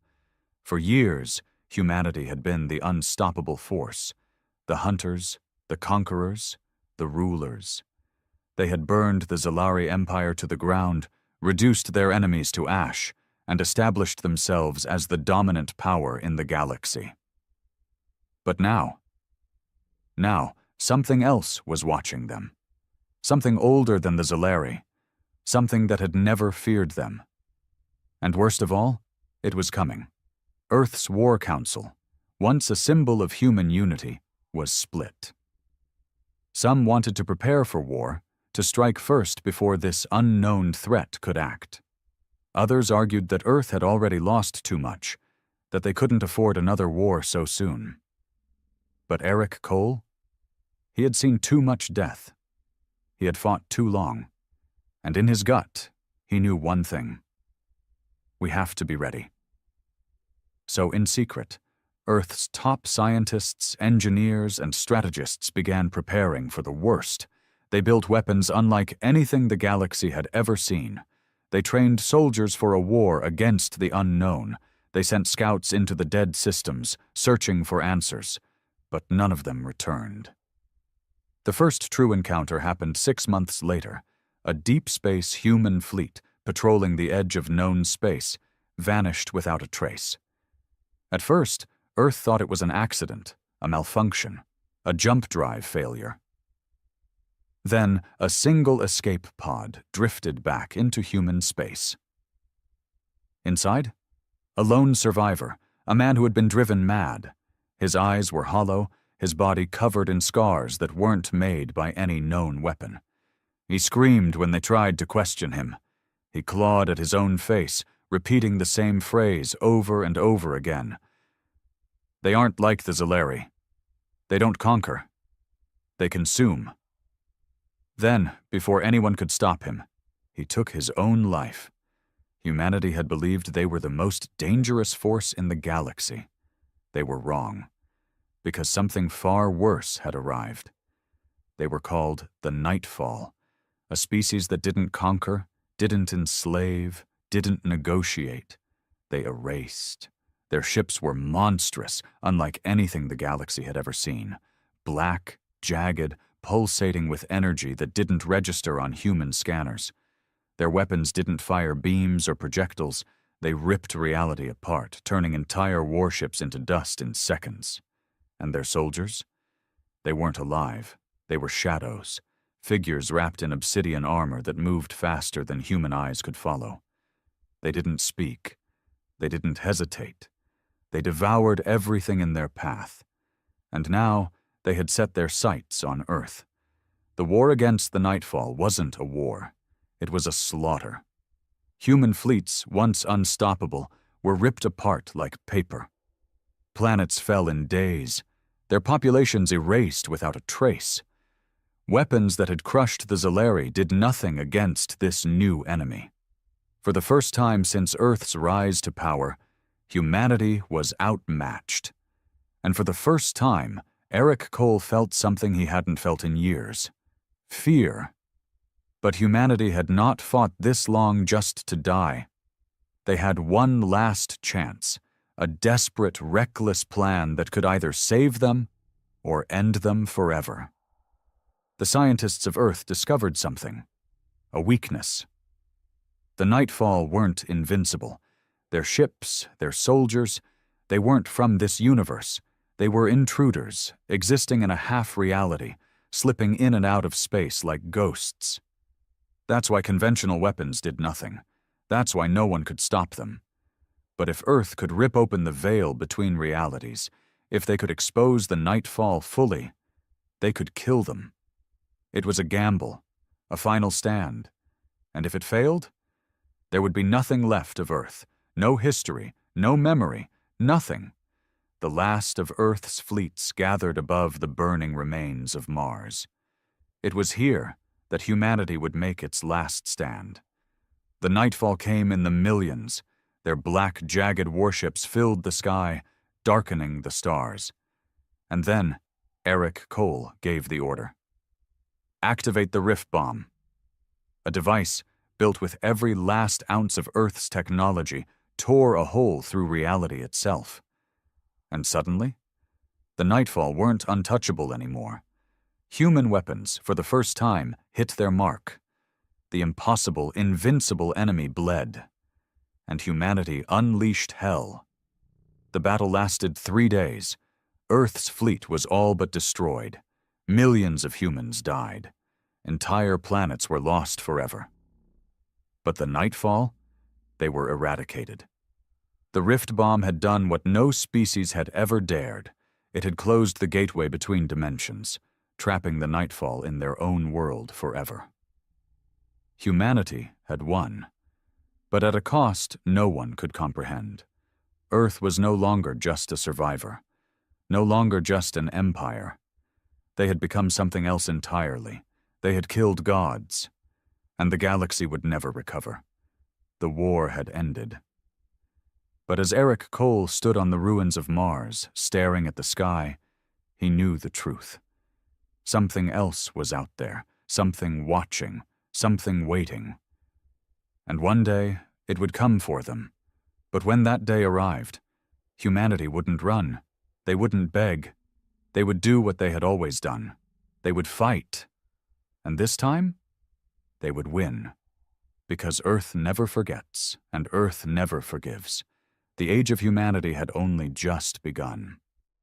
Speaker 1: For years, humanity had been the unstoppable force, the hunters, the conquerors, the rulers. They had burned the Zolari Empire to the ground, reduced their enemies to ash, and established themselves as the dominant power in the galaxy. But now, something else was watching them. Something older than the Zolari, something that had never feared them. And worst of all, it was coming. Earth's War Council, once a symbol of human unity, was split. Some wanted to prepare for war, to strike first before this unknown threat could act. Others argued that Earth had already lost too much, that they couldn't afford another war so soon. But Eric Cole? He had seen too much death. He had fought too long. And in his gut, he knew one thing. We have to be ready. So in secret, Earth's top scientists, engineers, and strategists began preparing for the worst. They built weapons unlike anything the galaxy had ever seen. They trained soldiers for a war against the unknown. They sent scouts into the dead systems, searching for answers, but none of them returned. The first true encounter happened 6 months later. A deep space human fleet, patrolling the edge of known space, vanished without a trace. At first, Earth thought it was an accident, a malfunction, a jump drive failure. Then, a single escape pod drifted back into human space. Inside, a lone survivor, a man who had been driven mad. His eyes were hollow, his body covered in scars that weren't made by any known weapon. He screamed when they tried to question him. He clawed at his own face, repeating the same phrase over and over again. They aren't like the Zolari. They don't conquer. They consume. Then, before anyone could stop him, he took his own life. Humanity had believed they were the most dangerous force in the galaxy. They were wrong, because something far worse had arrived. They were called the Nightfall, a species that didn't conquer, didn't enslave, didn't negotiate. They erased. Their ships were monstrous, unlike anything the galaxy had ever seen. Black, jagged, pulsating with energy that didn't register on human scanners. Their weapons didn't fire beams or projectiles. They ripped reality apart, turning entire warships into dust in seconds. And their soldiers? They weren't alive. They were shadows, figures wrapped in obsidian armor that moved faster than human eyes could follow. They didn't speak. They didn't hesitate. They devoured everything in their path. And now, they had set their sights on Earth. The war against the Nightfall wasn't a war. It was a slaughter. Human fleets, once unstoppable, were ripped apart like paper. Planets fell in days. Their populations erased without a trace. Weapons that had crushed the Zolari did nothing against this new enemy. For the first time since Earth's rise to power, humanity was outmatched. And for the first time, Eric Cole felt something he hadn't felt in years. Fear. But humanity had not fought this long just to die. They had one last chance, a desperate, reckless plan that could either save them or end them forever. The scientists of Earth discovered something, a weakness. The Nightfall weren't invincible. Their ships, their soldiers, they weren't from this universe. They were intruders, existing in a half-reality, slipping in and out of space like ghosts. That's why conventional weapons did nothing. That's why no one could stop them. But if Earth could rip open the veil between realities, if they could expose the Nightfall fully, they could kill them. It was a gamble, a final stand. And if it failed, there would be nothing left of Earth. No history, no memory, nothing. the last of Earth's fleets gathered above the burning remains of Mars. It was here that humanity would make its last stand. The nightfall came in the millions. Their black, jagged warships filled the sky, darkening the stars. And then Eric Cole gave the order. Activate the Rift Bomb. A device built with every last ounce of Earth's technology tore a hole through reality itself. And suddenly, the Nightfall weren't untouchable anymore. Human weapons, for the first time, hit their mark. The impossible, invincible enemy bled, and humanity unleashed hell. The battle lasted 3 days. Earth's fleet was all but destroyed. Millions of humans died. Entire planets were lost forever. But the Nightfall? They were eradicated. The Rift Bomb had done what no species had ever dared. It had closed the gateway between dimensions, trapping the Nightfall in their own world forever. Humanity had won, but at a cost no one could comprehend. Earth was no longer just a survivor, no longer just an empire. They had become something else entirely. They had killed gods, and the galaxy would never recover. The war had ended. But as Eric Cole stood on the ruins of Mars, staring at the sky, he knew the truth. Something else was out there, something watching, something waiting. And one day, it would come for them. But when that day arrived, humanity wouldn't run. They wouldn't beg. They would do what they had always done. They would fight. And this time, they would win. Because Earth never forgets, and Earth never forgives. The age of humanity had only just begun.